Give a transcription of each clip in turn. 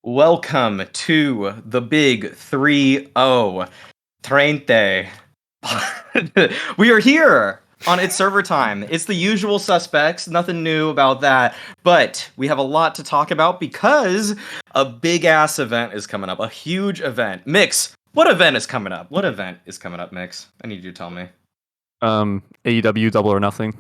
Welcome to the big 3-0 Trente. We are here on It's Server Time. It's the usual suspects, nothing new about that, but we have a lot to talk about because a big-ass event is coming up, a huge event. Mix, what event is coming up? What event is coming up, Mix? I need you to tell me. AEW Double or Nothing,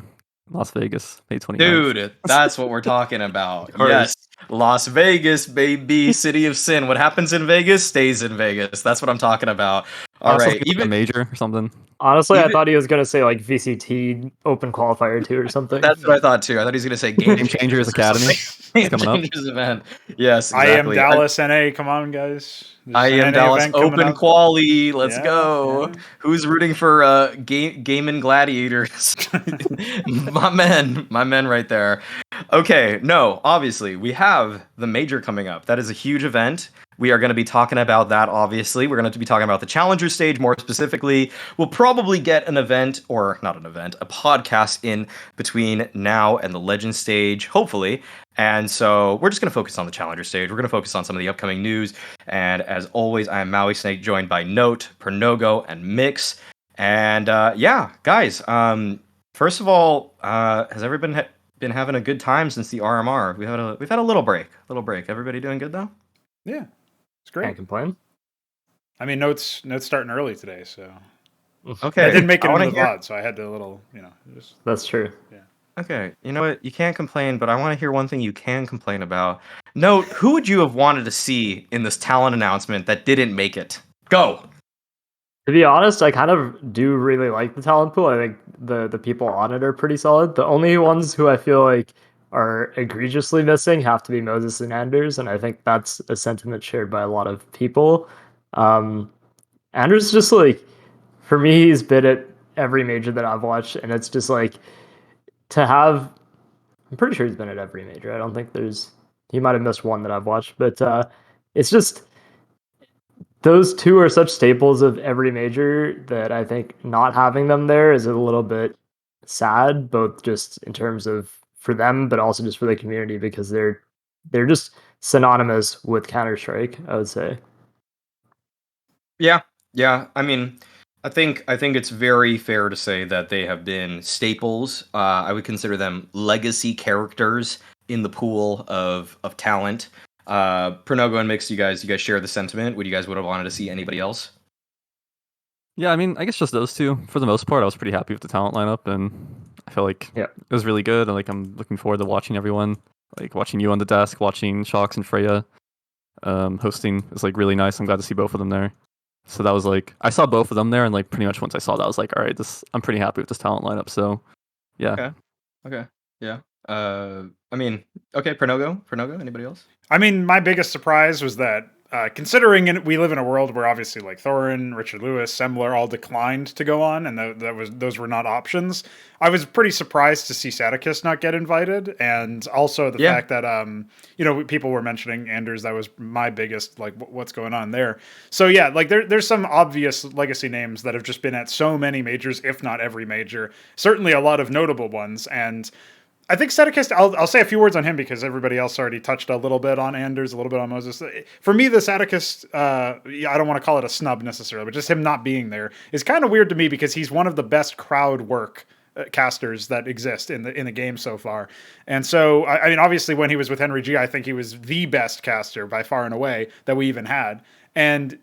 Las Vegas, May 29th. Dude, that's what we're talking about. Yes, Las Vegas, baby, City of Sin. What happens in Vegas stays in Vegas. That's what I'm talking about. All right, even a major or something. Honestly, I thought he was gonna say like VCT Open Qualifier 2 or something. That's what I thought too. I thought he was gonna say Game Changers Academy. Game Changers event. Yes, exactly. I am Dallas NA. Come on, guys. I am Dallas Open Quali. Let's go. Yeah. Who's rooting for Game and Gladiators? my men right there. Okay, no, obviously we have the major coming up. That is a huge event. We are going to be talking about that, obviously. We're going to be talking about the Challenger stage more specifically. We'll probably get an event, or not an event, a podcast in between now and the Legend stage, hopefully. And so we're just going to focus on the Challenger stage. We're going to focus on some of the upcoming news. And as always, I am Mauisnake, joined by Note, Pernogo, and Mix. And yeah, guys, first of all, has everyone been having a good time since the RMR? We've had a little break. Everybody doing good, though? Yeah. It's great. Can't complain. I mean, notes starting early today, so okay. I didn't make it into the VOD, so I had to just. That's true. Yeah. Okay, you know what? You can't complain, but I want to hear one thing you can complain about. Note, who would you have wanted to see in this talent announcement that didn't make it? Go. To be honest, I kind of do really like the talent pool. I think the people on it are pretty solid. The only ones who I feel like are egregiously missing have to be Mouz and Anders, and I think that's a sentiment shared by a lot of people. Anders just like, for me, he's been at every major that I've watched, and it's just like to have. I'm pretty sure he's been at every major. I don't think he might have missed one that I've watched, but it's just those two are such staples of every major that I think not having them there is a little bit sad, both just in terms of for them, but also just for the community, because they're just synonymous with Counter-Strike, I would say. Yeah. I mean, I think it's very fair to say that they have been staples. I would consider them legacy characters in the pool of talent. Pernogo and Mix, you guys share the sentiment. Would have wanted to see anybody else? Yeah, I mean, I guess just those two. For the most part, I was pretty happy with the talent lineup, and I feel like it was really good. And like, I'm looking forward to watching everyone, like watching you on the desk, watching Shocks and Freya. Hosting is like really nice. I'm glad to see both of them there. So that was like, I saw both of them there, and like pretty much once I saw that, I was like, all right, I'm pretty happy with this talent lineup. So yeah. Okay. Yeah. I mean, okay, Pernogo, anybody else? I mean, my biggest surprise was that, considering we live in a world where obviously like Thorin, Richard Lewis, Sembler all declined to go on, and those were not options. I was pretty surprised to see Sadikist not get invited, and also the fact that people were mentioning Anders. That was my biggest like what's going on there. So yeah, like there's some obvious legacy names that have just been at so many majors, if not every major. Certainly a lot of notable ones, and I think Sadikist, I'll say a few words on him because everybody else already touched a little bit on Anders, a little bit on Moses. For me, the Sadikist, I don't want to call it a snub necessarily, but just him not being there is kind of weird to me because he's one of the best crowd work casters that exist in the game so far. And so, I mean, obviously when he was with Henry G, I think he was the best caster by far and away that we even had. And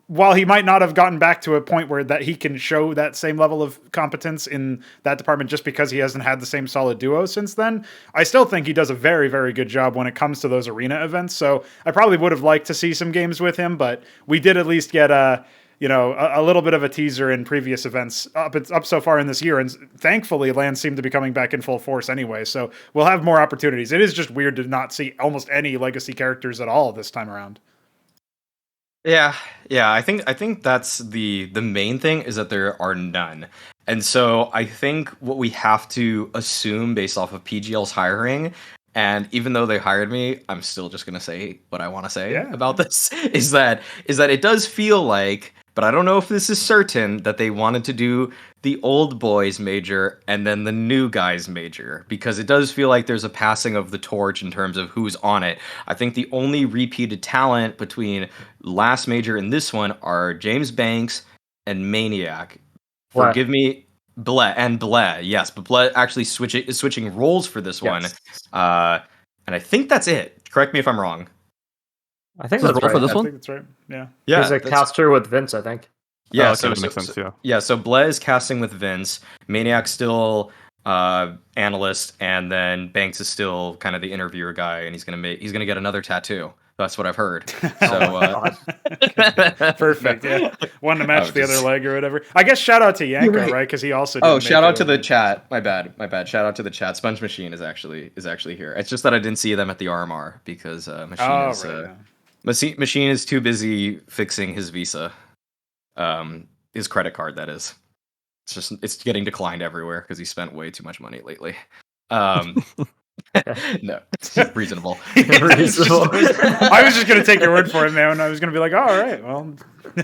while he might not have gotten back to a point where that he can show that same level of competence in that department just because he hasn't had the same solid duo since then, I still think he does a very, very good job when it comes to those arena events. So I probably would have liked to see some games with him, but we did at least get a little bit of a teaser in previous events up so far in this year. And thankfully, LAN seemed to be coming back in full force anyway. So we'll have more opportunities. It is just weird to not see almost any legacy characters at all this time around. Yeah. I think that's the main thing is that there are none. And so I think what we have to assume based off of PGL's hiring, and even though they hired me, I'm still just gonna say what I want to say about this, is that it does feel like but I don't know if this is certain that they wanted to do the old boys major and then the new guys major, because it does feel like there's a passing of the torch in terms of who's on it. I think the only repeated talent between last major and this one are James Banks and Maniac. Forgive me, Bleh, yes, but Bleh actually is switching roles for this one. And I think that's it. Correct me if I'm wrong. I think that's right. For this one? I think that's right. Yeah. He's a caster with Vince, I think. Yeah, okay, that makes sense, yeah. So Bleh is casting with Vince. Maniac's still analyst, and then Banks is still kind of the interviewer guy, and he's gonna get another tattoo. That's what I've heard. So perfect. Yeah, one to match the other leg or whatever. I guess shout out to Yanko, right? Because he also. Shout out to the chat. My bad. Shout out to the chat. Sponge Machine is actually here. It's just that I ddidn't see them at the RMR because Machine is too busy fixing his Visa, his credit card. That is. It's getting declined everywhere because he spent way too much money lately. No, reasonable. I was just gonna take your word for it, man. I was gonna be like, oh, all right, well,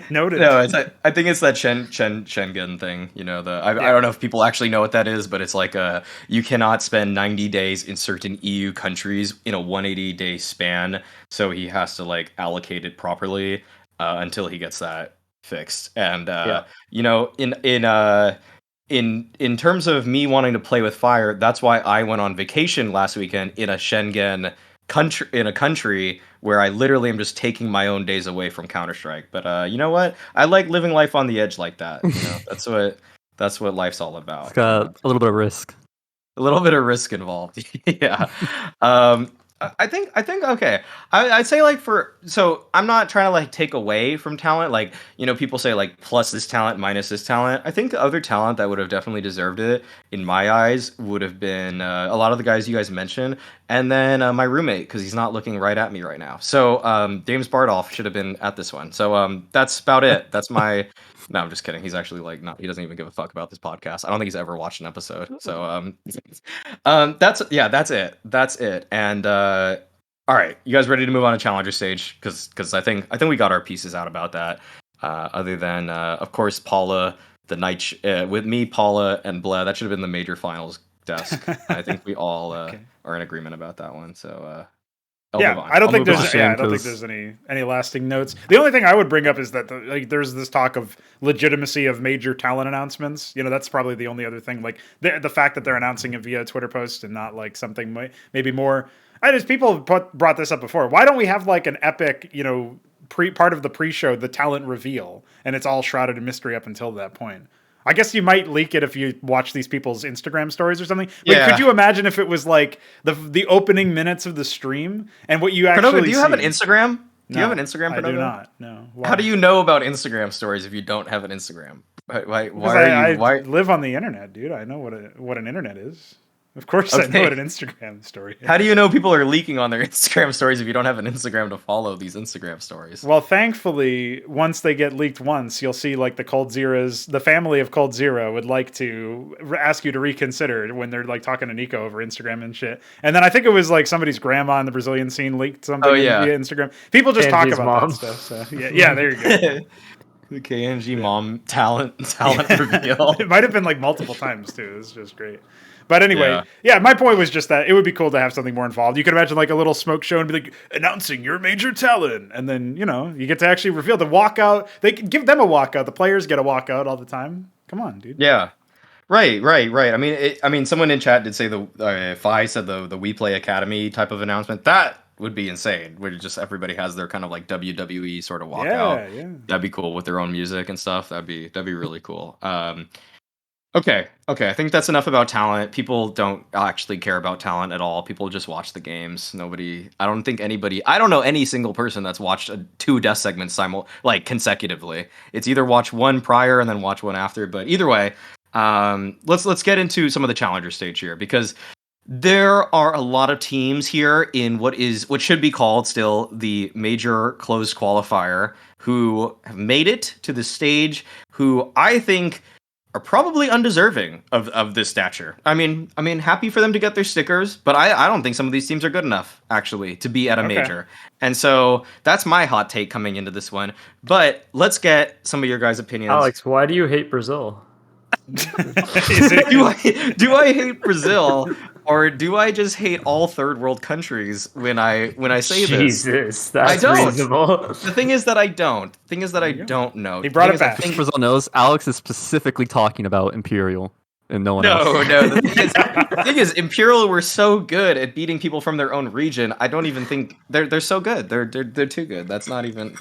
noted. No, I think it's that Schengen thing. You know, I don't know if people actually know what that is, but it's like you cannot spend 90 days in certain EU countries in a 180-day span. So he has to like allocate it properly until he gets that fixed. And you know, in terms of me wanting to play with fire, that's why I went on vacation last weekend in a Schengen country where I literally am just taking my own days away from Counter-Strike. But you know what? I like living life on the edge like that. You know, that's what life's all about. It's got a little bit of risk. A little bit of risk involved. Yeah. I think okay. I'd say like so I'm not trying to like take away from talent. Like, you know, people say like plus this talent minus this talent. I think the other talent that would have definitely deserved it in my eyes would have been a lot of the guys you guys mentioned, and then my roommate, because he's not looking right at me right now. So James Bardolph should have been at this one. So that's about it. That's my. No, I'm just kidding. He's actually like not. He doesn't even give a fuck about this podcast. I don't think he's ever watched an episode. So that's it. That's it. And all right, you guys ready to move on to challenger stage? Because I think we got our pieces out about that. Other than of course Paula, the night with me, Paula and Bleh. That should have been the major finals desk. I think we all are in agreement about that one. So. I don't think there's any lasting notes. The only thing I would bring up is that there's this talk of legitimacy of major talent announcements. You know, that's probably the only other thing. Like the fact that they're announcing it via Twitter post and not like something maybe more. People brought this up before. Why don't we have like an epic, you know, part of the pre-show, the talent reveal, and it's all shrouded in mystery up until that point? I guess you might leak it if you watch these people's Instagram stories or something. But could you imagine if it was like the opening minutes of the stream and what you actually do you have an Instagram? Do you have an Instagram? I do not. No. Why? How do you know about Instagram stories if you don't have an Instagram? Why I live on the internet, dude. I know what an internet is. Of course, I know what an Instagram story is. How do you know people are leaking on their Instagram stories if you don't have an Instagram to follow these Instagram stories? Well, thankfully, once they get leaked once, you'll see like the Cold Zeros, the family of Cold Zero would like to ask you to reconsider when they're like talking to Nico over Instagram and shit. And then I think it was like somebody's grandma in the Brazilian scene leaked something via Instagram. People just talk about that stuff. So yeah, there you go. The KNG mom talent reveal. It might have been like multiple times too. It's just great. But anyway, my point was just that it would be cool to have something more involved. You could imagine like a little smoke show and be like, announcing your major talent. And then, you know, you get to actually reveal the walkout. They can give them a walkout. The players get a walkout all the time. Come on, dude. Yeah. Right. I mean, someone in chat did say Fi said the We Play Academy type of announcement. That would be insane. Where just everybody has their kind of like WWE sort of walkout. Yeah. That'd be cool with their own music and stuff. That'd be really cool. Okay. I think that's enough about talent. People don't actually care about talent at all. People just watch the games. I don't know any single person that's watched 2 death segments consecutively. It's either watch one prior and then watch one after. But either way, let's get into some of the challenger stage here, because there are a lot of teams here in what should be called still the major closed qualifier who have made it to the stage, who I think are probably undeserving of this stature. I mean, happy for them to get their stickers, but I don't think some of these teams are good enough actually to be at a major. And so that's my hot take coming into this one. But let's get some of your guys' opinions. Alex, why do you hate Brazil? do I hate Brazil, or do I just hate all third world countries when I say this? Jesus, that's I don't. reasonable. The thing is that I don't. Don't know. He brought it back. I think Brazil knows. Alex is specifically talking about Imperial and no one else. No. The thing is, Imperial were so good at beating people from their own region. I don't even think they're so good. They're too good. That's not even.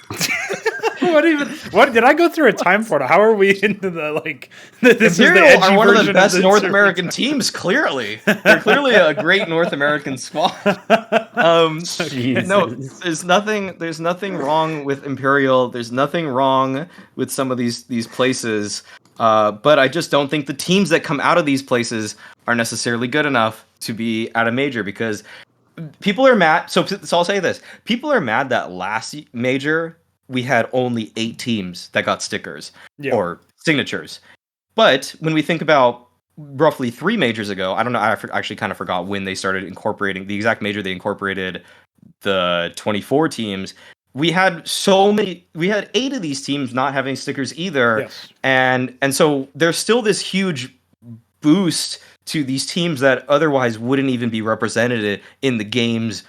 What did I go through a time portal? How are we into the like? This Imperial is the edgy are one of the version best of North series. American teams. Clearly, they're clearly a great North American squad. Jesus. No, there's nothing wrong with Imperial. There's nothing wrong with some of these places. But I just don't think the teams that come out of these places are necessarily good enough to be at a major, because people are mad. So I'll say this: people are mad that last major we had only 8 teams that got stickers or signatures. But when we think about roughly 3 majors ago, I don't know, I actually kind of forgot when they started incorporating the exact major they incorporated the 24 teams. We had 8 of these teams not having stickers either. Yes. And so there's still this huge boost to these teams that otherwise wouldn't even be represented in the game's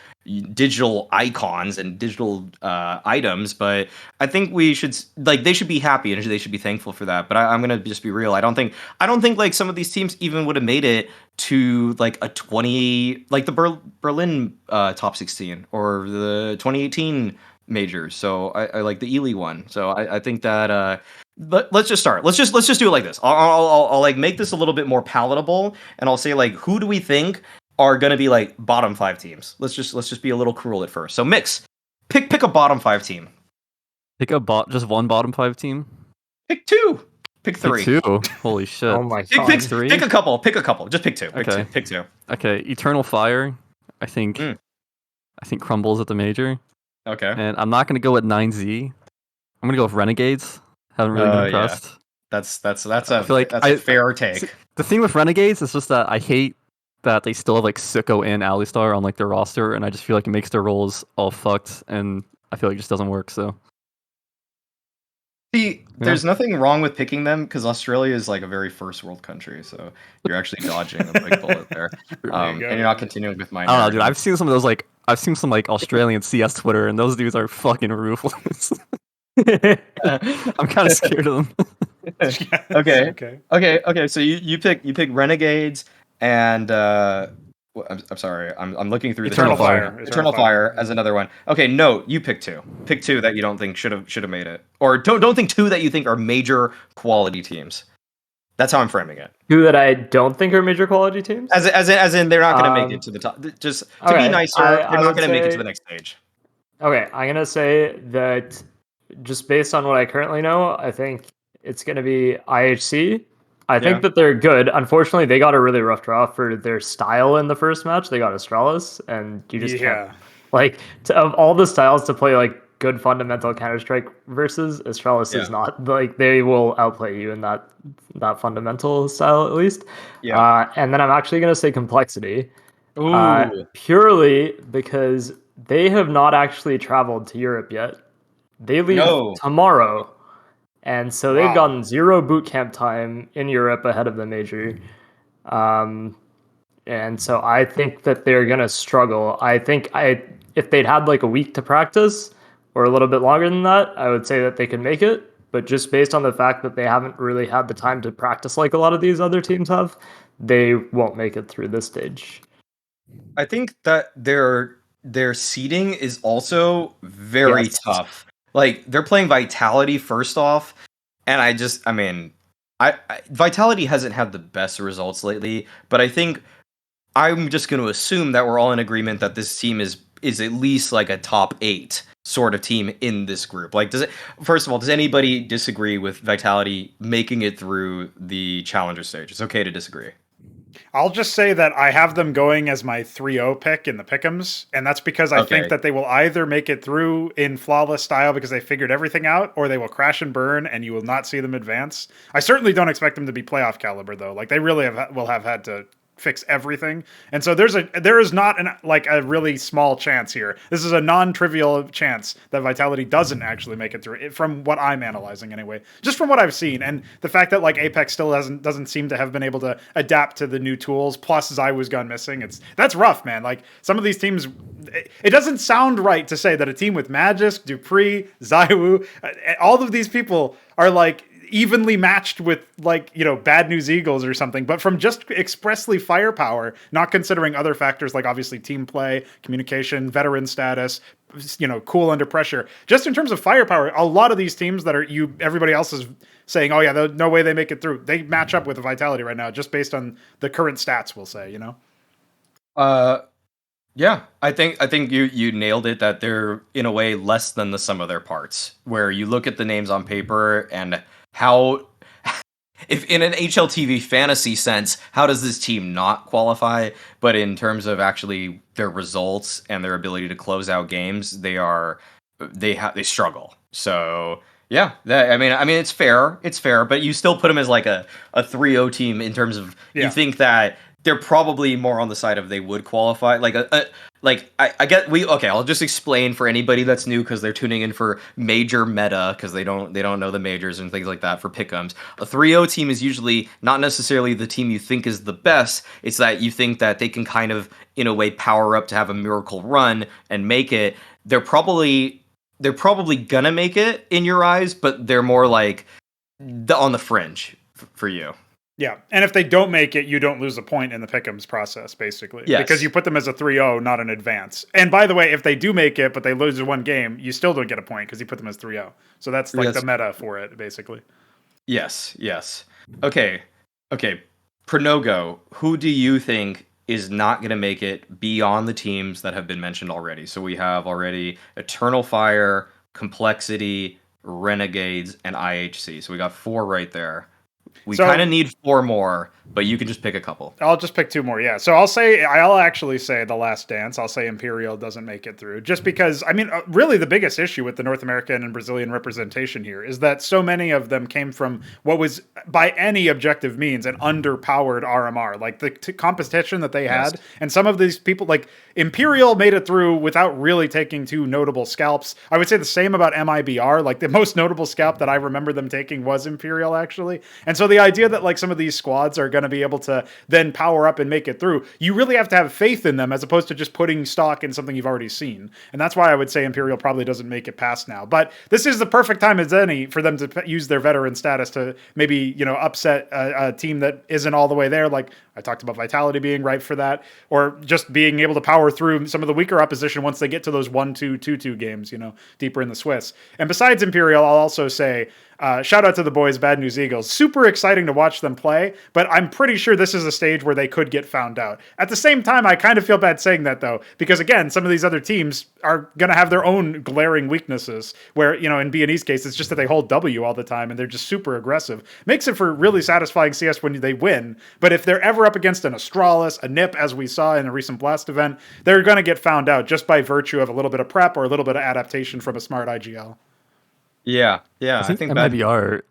digital icons and digital items. But I think we should, like, they should be happy and they should be thankful for that. But I'm gonna just be real. I don't think like some of these teams even would have made it to like a 20, like the Berlin top 16 or the 2018 majors. So I like the Ely one. So I think that but let's just start. Let's just do it like this. I'll like make this a little bit more palatable, and I'll say, like, who do we think are going to be like bottom 5 teams? Let's just be a little cruel at first. So Mix, pick a bottom 5 team. Just one bottom 5 team. Pick 2. Pick 3. Pick 2. Holy shit. Oh my god. Pick 3. Pick a couple. Just pick 2. Pick 2. Okay, Eternal Fire. I think crumbles at the major. Okay. And I'm not going to go with mezii. I'm going to go with Renegades. Haven't really been impressed. Yeah. That's a fair take. The thing with Renegades is just that I hate that they still have like Sicko and Alistar on like their roster, and I just feel like it makes their roles all fucked, and I feel like it just doesn't work. So see, there's nothing wrong with picking them, because Australia is like a very first world country, so you're actually dodging a big bullet there. And you're not continuing with my. I don't know, dude. I've seen some like Australian CS Twitter, and those dudes are fucking ruthless. I'm kind of scared of them. Okay. So you pick Renegades and I'm sorry. I'm looking through Eternal Fire. Eternal Fire as another one. Okay, no, you pick 2. Pick 2 that you don't think should have made it, or don't think 2 that you think are major quality teams. That's how I'm framing it. 2 that I don't think are major quality teams. As in they're not going to make it to the top. Just to be nicer, they're not going to make it to the next stage. Okay, I'm gonna say that just based on what I currently know, I think it's going to be IHC. I think that they're good. Unfortunately, they got a really rough draw for their style in the first match. They got Astralis, and you just can't. Like, of all the styles to play, like, good fundamental Counter-Strike versus, Astralis is not. Like, they will outplay you in that fundamental style, at least. Yeah. And then I'm actually going to say Complexity. Purely because they have not actually traveled to Europe yet. They leave tomorrow, and so they've gotten 0 boot camp time in Europe ahead of the major. And so I think that they're going to struggle. I think if they'd had like a week to practice or a little bit longer than that, I would say that they could make it. But just based on the fact that they haven't really had the time to practice like a lot of these other teams have, they won't make it through this stage. I think that their seeding is also very tough. Like, they're playing Vitality first off, and Vitality hasn't had the best results lately, but I think I'm just going to assume that we're all in agreement that this team is at least like a top 8 sort of team in this group. Like, first of all, does anybody disagree with Vitality making it through the Challenger stage? It's okay to disagree. I'll just say that I have them going as my 3-0 pick in the pick'ems, and that's because I think that they will either make it through in flawless style because they figured everything out, or they will crash and burn, and you will not see them advance. I certainly don't expect them to be playoff caliber, though. Like, they really will have had to fix everything, and so there is not a really small chance here. This is a non-trivial chance that Vitality doesn't actually make it through, from what I'm analyzing anyway, just from what I've seen, and the fact that like Apex still doesn't seem to have been able to adapt to the new tools. Plus, Zywoo's gone missing. That's rough, man. Like, some of these teams, it doesn't sound right to say that a team with Magisk, Dupree, Zywoo, all of these people are like evenly matched with, like, you know, Bad News Eagles or something, but from just expressly firepower, not considering other factors like obviously team play, communication, veteran status, you know, cool under pressure. Just in terms of firepower, a lot of these teams that everybody else is saying, oh yeah, no way they make it through, they match up with Vitality right now just based on the current stats, we'll say, you know? Yeah, I think you nailed it, that they're in a way less than the sum of their parts, where you look at the names on paper and how, if in an HLTV fantasy sense, how does this team not qualify? But in terms of actually their results and their ability to close out games, they struggle. So yeah, I mean it's fair, but you still put them as like a 3-0 team in terms of, you think that they're probably more on the side of they would qualify. I get I'll just explain for anybody that's new, because they're tuning in for major meta, because they don't know the majors and things like that for pick'ems. A 3-0 team is usually not necessarily the team you think is the best. It's that you think that they can kind of, in a way, power up to have a miracle run and make it. They're probably gonna make it in your eyes, but they're more like on the fringe for you. Yeah, and if they don't make it, you don't lose a point in the pick'ems process, basically. Yes. Because you put them as a 3-0, not an advance. And by the way, if they do make it, but they lose one game, you still don't get a point because you put them as 3-0. So that's like the meta for it, basically. Yes. Okay. Pronogo, who do you think is not going to make it beyond the teams that have been mentioned already? So we have already Eternal Fire, Complexity, Renegades, and IHC. So we got 4 right there. We kind of need 4 more, but you can just pick a couple. I'll just pick 2 more, yeah. So I'll actually say The Last Dance. I'll say Imperial doesn't make it through. Just because, I mean, really the biggest issue with the North American and Brazilian representation here is that so many of them came from what was, by any objective means, an underpowered RMR. Like, the competition that they had, and some of these people, like, Imperial made it through without really taking 2 notable scalps. I would say the same about MIBR. Like, the most notable scalp that I remember them taking was Imperial, actually. And so the idea that, like, some of these squads are going to be able to then power up and make it through, you really have to have faith in them as opposed to just putting stock in something you've already seen. And that's why I would say Imperial probably doesn't make it past now. But this is the perfect time as any for them to use their veteran status to maybe, you know, upset a team that isn't all the way there. Like, I talked about Vitality being right for that, or just being able to power through some of the weaker opposition once they get to those 1-2, 2-2 games, you know, deeper in the Swiss. And besides Imperial, I'll also say, shout out to the boys, Bad News Eagles. Super exciting to watch them play, but I'm pretty sure this is a stage where they could get found out. At the same time, I kind of feel bad saying that, though, because, again, some of these other teams are going to have their own glaring weaknesses where, you know, in B&E's case, it's just that they hold W all the time and they're just super aggressive. Makes it for really satisfying CS when they win, but if they're ever up against an Astralis, a NIP, as we saw in a recent Blast event, they're going to get found out just by virtue of a little bit of prep or a little bit of adaptation from a smart IGL. Yeah. I think MIBR.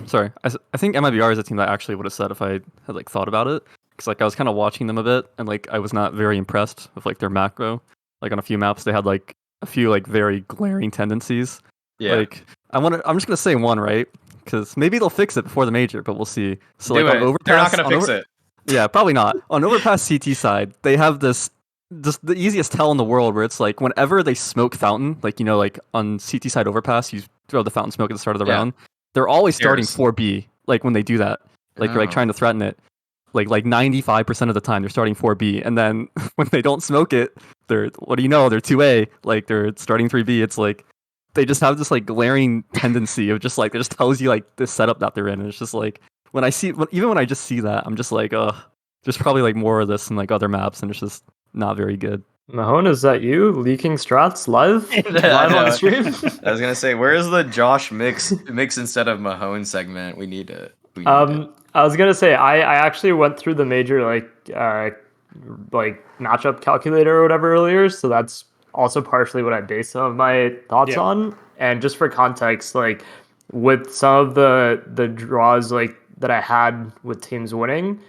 Sorry, I think MIBR is a team that I actually would have said if I had like thought about it, because like I was kind of watching them a bit and like I was not very impressed with like their macro. Like on a few maps, they had like a few like very glaring tendencies. Yeah. Like I'm just gonna say one, right? Because maybe they'll fix it before the major, but we'll see. So like on Overpass, they're not gonna fix it. Yeah, probably not. On Overpass CT side, they have this just the easiest tell in the world where it's like whenever they smoke fountain, like, you know, like on CT side Overpass, you throw the fountain smoke at the start of the round. They're always starting 4B. Like when they do that, like they're like trying to threaten it. Like 95% of the time they're starting 4B, and then when they don't smoke it, they're, what do you know? They're 2A. Like they're starting 3B. It's like they just have this like glaring tendency of just like, it just tells you like this setup that they're in. And it's just like when I just see that, I'm just like, there's probably like more of this in like other maps, and it's just not very good. Mahone, is that you leaking strats live on the stream? I was gonna say, where is the Josh mix instead of Mahone segment? We need it. I was gonna say I actually went through the major like matchup calculator or whatever earlier, so that's also partially what I base some of my thoughts on. And just for context, like with some of the draws like that I had with teams winning,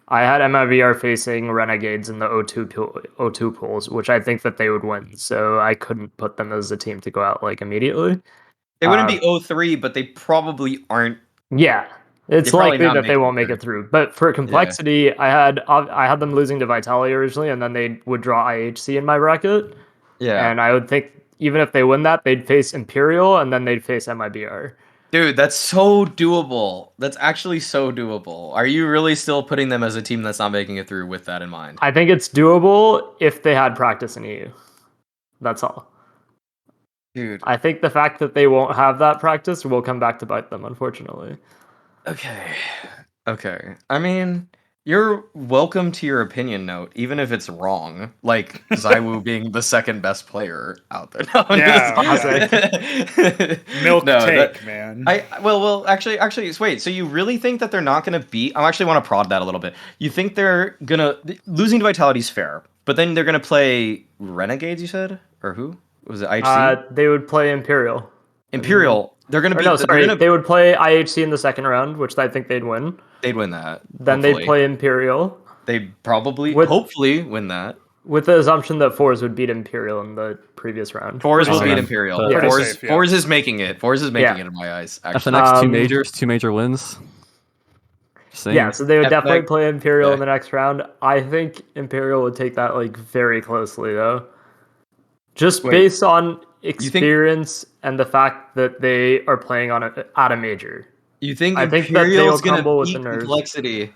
I had MIVR facing Renegades in the O2 pools, which I think that they would win. So I couldn't put them as a team to go out like immediately. They wouldn't be 0-3, but they probably aren't. Yeah, it's likely that they won't make it through. But for complexity, I had them losing to Vitality originally, and then they would draw IHC in my bracket. Yeah. And I would think even if they win that, they'd face Imperial, and then they'd face MIBR. Dude, that's so doable. That's actually so doable. Are you really still putting them as a team that's not making it through with that in mind? I think it's doable if they had practice in EU. That's all. Dude. I think the fact that they won't have that practice will come back to bite them, unfortunately. Okay. I mean, you're welcome to your opinion note, even if it's wrong. Like Zywoo being the second best player out there. No, Milk take, man. Well, actually, wait. So you really think that they're not gonna beat? I actually want to prod that a little bit. You think they're gonna losing to Vitality is fair, but then they're gonna play Renegades? You said, or who was it? IHC? They would play Imperial. They're gonna be. No, sorry. They would play IHC in the second round, which I think they'd win. They'd win that. Then they'd play Imperial. They'd hopefully win that. With the assumption that Forz would beat Imperial in the previous round. Forz will beat Imperial. Forz is making it. Forz is making it in my eyes. Actually. The next two major wins. Yeah, so they would definitely play Imperial in the next round. I think Imperial would take that like very closely though. Just based on experience and the fact that they are playing at a major. You think Imperial's going to beat complexity?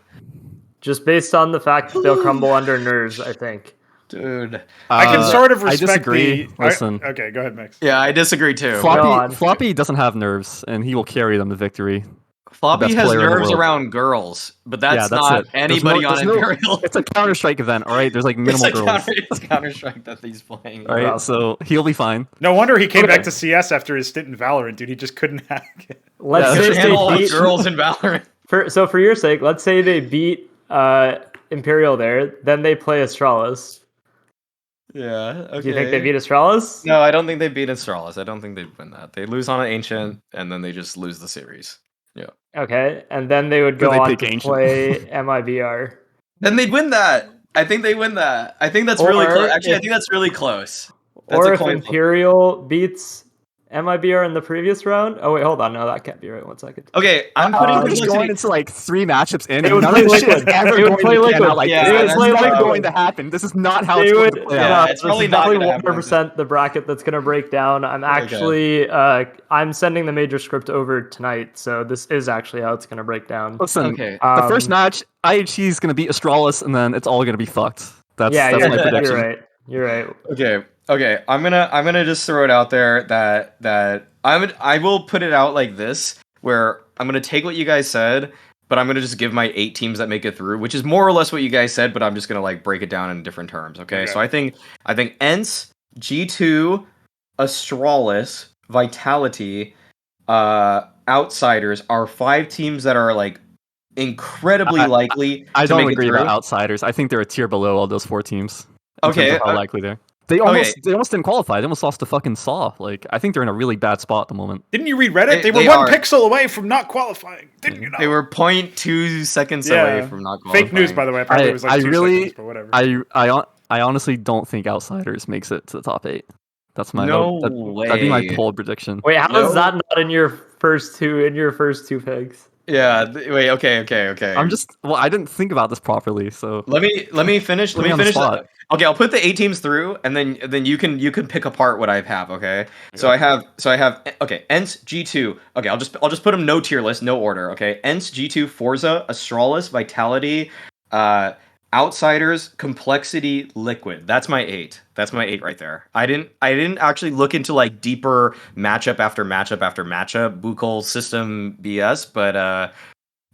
Just based on the fact that they'll crumble under nerves, I think. Dude. I can sort of respect I disagree. Listen. Okay, go ahead, Mix. Yeah, I disagree too. Floppy doesn't have nerves, and he will carry them to victory. Floppy has nerves around girls, but that's not anybody on Imperial. It's a Counter-Strike event, all right? There's like minimal girls. It's Counter-Strike that he's playing. All right, so he'll be fine. No wonder he came back to CS after his stint in Valorant, dude. He just couldn't hack it. Let's say they beat girls in Valorant. So for your sake, let's say they beat Imperial there, then they play Astralis. Yeah, okay. Do you think they beat Astralis? No, I don't think they beat Astralis. I don't think they win that. They lose on an Ancient, and then they just lose the series. Yeah. Okay, and then they would go on to play MIBR. Then they'd win that. I think they win that. I think that's really close. Actually, I think that's really close. Or if Imperial beats MIBR in the previous round. Oh wait, hold on. No, that can't be right. 1 second. Okay, I'm putting just going into like 3 matchups in. They would play Liquid. They would play Liquid. It's not going to happen. This is not how it's going to play out. It's probably not going to happen. 100% the bracket that's going to break down. I'm actually I'm sending the major script over tonight, so this is actually how it's going to break down. Listen, the first match, IHC is going to beat Astralis, and then it's all going to be fucked. That's my prediction. You're right. Okay. I'm gonna just throw it out there that I will put it out like this, where I'm gonna take what you guys said, but I'm gonna just give my 8 teams that make it through, which is more or less what you guys said, but I'm just gonna like break it down in different terms. Okay. So I think ENCE, G2, Astralis, Vitality, Outsiders are 5 teams that are like incredibly likely. I don't agree about Outsiders. I think they're a tier below all those 4 teams. Okay, how likely they're. They almost didn't qualify. They almost lost to fucking Saw. Like, I think they're in a really bad spot at the moment. Didn't you read Reddit? They were 1 pixel away from not qualifying. Didn't you know? They were 0.2 seconds away from not qualifying. Fake news, by the way. Probably was like 2 seconds, but whatever. I honestly don't think Outsiders makes it to the top 8. That's my way. That'd be my bold prediction. Wait, how is that not in your first two picks? Yeah. Wait. Okay. I didn't think about this properly. So let me finish. Let me finish that. Okay, I'll put the 8 teams through, and then you can pick apart what I have. Okay. So I have ENCE, G2. Okay, I'll just put them no tier list, no order. Okay, ENCE, G2, Forza, Astralis, Vitality, Outsiders, Complexity, Liquid. That's my 8. That's my 8 right there. I didn't actually look into like deeper matchup after matchup, Bukol system BS, but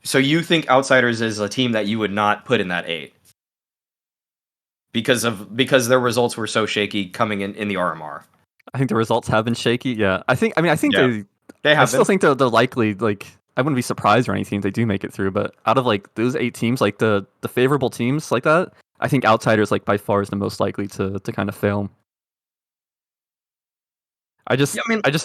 so you think Outsiders is a team that you would not put in that 8? Because their results were so shaky coming in the RMR. I think the results have been shaky. Yeah, I think they have. I still think they're likely. Like, I wouldn't be surprised or anything if they do make it through. But out of like those 8 teams, like the favorable teams like that, I think Outsiders like by far is the most likely to kind of fail. I just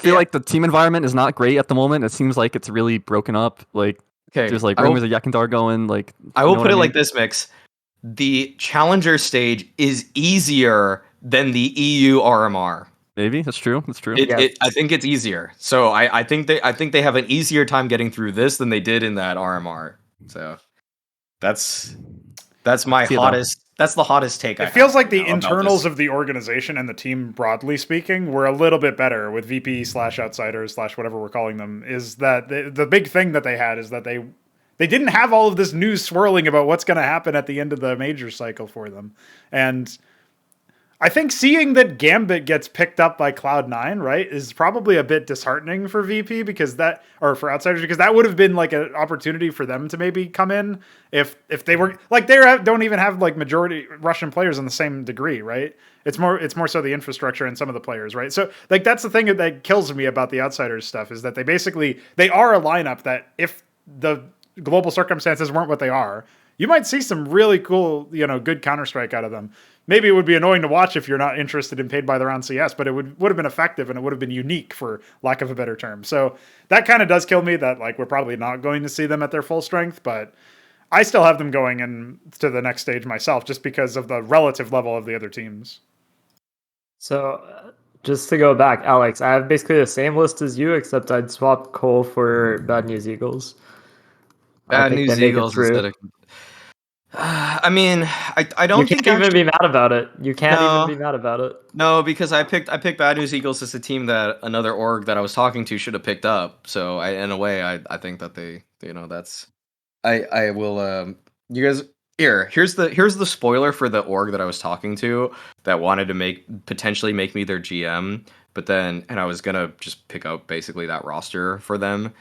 feel like the team environment is not great at the moment. It seems like it's really broken up. Like there's like rumors of Yakindar going. Like I will put it like this, Mix. The challenger stage is easier than the EU RMR. Maybe that's true. That's true. I think it's easier. So I think they have an easier time getting through this than they did in that RMR. So that's my hottest. That's the hottest take. It feels like the internals of the organization and the team, broadly speaking, were a little bit better with VP/outsiders/ whatever we're calling them. Is that the big thing that they had is that they didn't have all of this news swirling about what's going to happen at the end of the major cycle for them. And I think seeing that Gambit gets picked up by Cloud9, right, is probably a bit disheartening for VP or for Outsiders, because that would have been like an opportunity for them to maybe come in if they were like don't even have like majority Russian players in the same degree, right? It's more so the infrastructure and some of the players, right? So like that's the thing that kills me about the Outsiders stuff, is that they are a lineup that if the global circumstances weren't what they are, you might see some really cool, good Counter-Strike out of them. Maybe it would be annoying to watch if you're not interested in paid by the round CS, but it would have been effective and it would have been unique, for lack of a better term. So that kind of does kill me that like we're probably not going to see them at their full strength, but I still have them going into the next stage myself just because of the relative level of the other teams. So just to go back, Alex, I have basically the same list as you, except I'd swap Cole for Bad News Eagles. Bad News Eagles instead of... I mean, I don't think you can't even be mad about it. You can't even be mad about it. No, because I picked Bad News Eagles as a team that another org that I was talking to should have picked up. So in a way, I think that they, that's... I will... you guys... Here's the spoiler for the org that I was talking to that wanted to potentially make me their GM, and I was gonna just pick up basically that roster for them,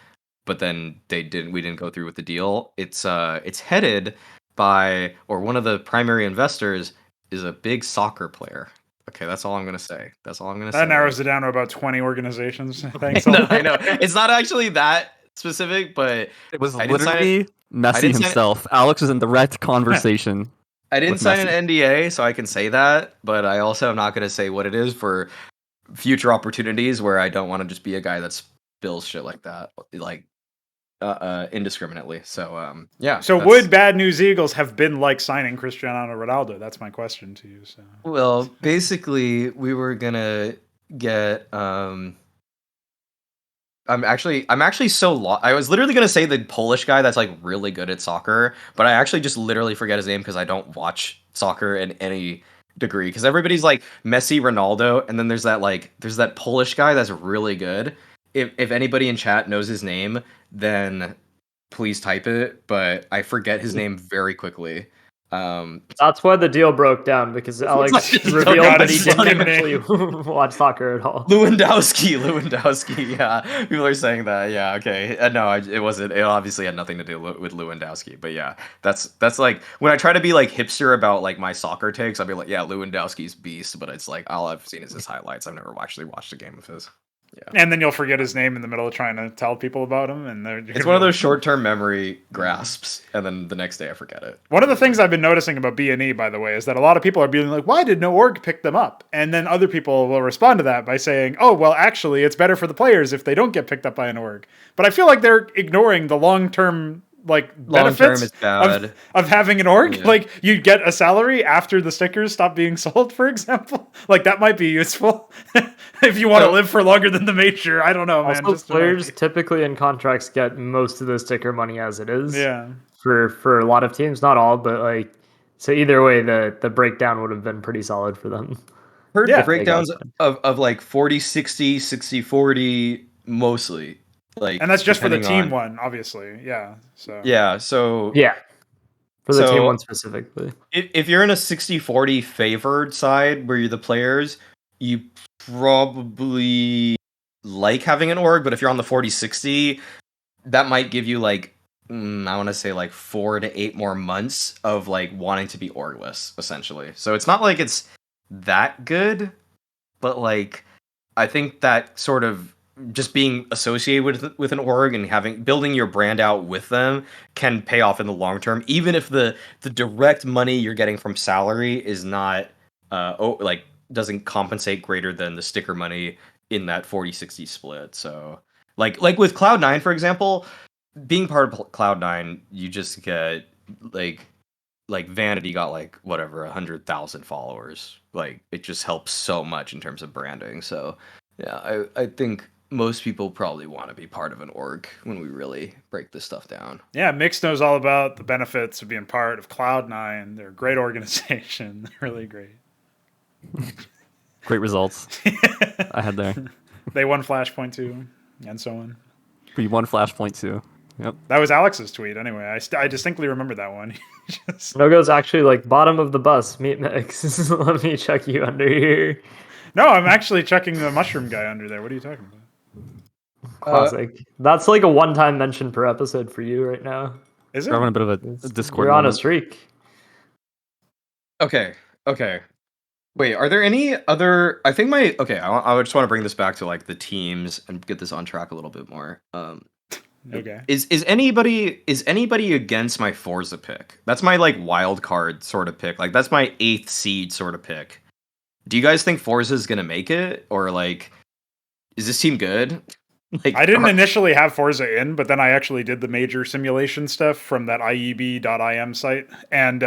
but then we didn't go through with the deal. It's headed by, or one of the primary investors is a big soccer player. Okay, that's all I'm gonna say. That narrows it down to about 20 organizations. Thanks. I know. It's not actually that specific, but it was literally Messi himself. Alex was in direct conversation. I didn't sign an NDA, so I can say that, but I also am not going to say what it is for future opportunities where I don't want to just be a guy that spills shit like that, like indiscriminately. So yeah. So would Bad News Eagles have been like signing Cristiano Ronaldo? That's my question to you. So well, basically, we were gonna get I'm actually so lost. I was literally gonna say the Polish guy that's like really good at soccer, but I actually just literally forget his name because I don't watch soccer in any degree. Because everybody's like Messi, Ronaldo, and then there's that Polish guy that's really good. If anybody in chat knows his name, then please type it. But I forget his name very quickly. That's why the deal broke down, because Alex revealed that he didn't actually watch soccer at all. Lewandowski, yeah. People are saying that, yeah, okay. No, it wasn't. It obviously had nothing to do with Lewandowski, but yeah, that's like, when I try to be like hipster about like my soccer takes, I'll be like, yeah, Lewandowski's beast, but it's like, all I've seen is his highlights. I've never actually watched a game of his. Yeah. And then you'll forget his name in the middle of trying to tell people about him, and it's one of those short-term memory grasps, and then the next day I forget it. One of the things I've been noticing about B&E, by the way, is that a lot of people are being like, why did no org pick them up? And then other people will respond to that by saying, oh, well, actually, it's better for the players if they don't get picked up by an org. But I feel like they're ignoring the long-term benefits of having an org. Yeah. Like, you get a salary after the stickers stop being sold, for example. Like, that might be useful if you want to live for longer than the major. I don't know, man. Also, players typically in contracts get most of the sticker money as it is. Yeah. For a lot of teams, not all, but like, so either way, the breakdown would have been pretty solid for them. Heard breakdowns of like 40-60, 60-40 mostly. Like, and that's just for the team one, obviously. Yeah. So for the team one specifically. If you're in a 60-40 favored side where you're the players, you probably like having an org. But if you're on the 40-60, that might give you like, I want to say like 4 to 8 more months of like wanting to be orgless, essentially. So it's not like it's that good, but like I think that sort of just being associated with an org and building your brand out with them can pay off in the long term, even if the direct money you're getting from salary is not like doesn't compensate greater than the sticker money in that 40-60 split. So like with Cloud9, for example, being part of Cloud9, you just get like Vanity got like whatever 100,000 followers. Like it just helps so much in terms of branding. So yeah, I think most people probably want to be part of an org when we really break this stuff down. Yeah, Mix knows all about the benefits of being part of Cloud9. They're a great organization. They're really great. Great results I had there. They won Flashpoint too, and so on. We won Flashpoint too. Yep. That was Alex's tweet anyway. I distinctly remember that one. Nogo's actually like bottom of the bus. Meet Mix. Let me check you under here. No, I'm actually checking the mushroom guy under there. What are you talking about? Classic. That's like a one-time mention per episode for you right now. Is it? We're having a bit of a Discord. You're on a moment. streak. Okay. Wait, are there any other? I think I just want to bring this back to like the teams and get this on track a little bit more. Okay. Is anybody against my Forza pick? That's my like wild card sort of pick. Like that's my 8th seed sort of pick. Do you guys think Forza is gonna make it, or like, is this team good? Like, I didn't initially have Forza in, but then I actually did the major simulation stuff from that IEB.im site, and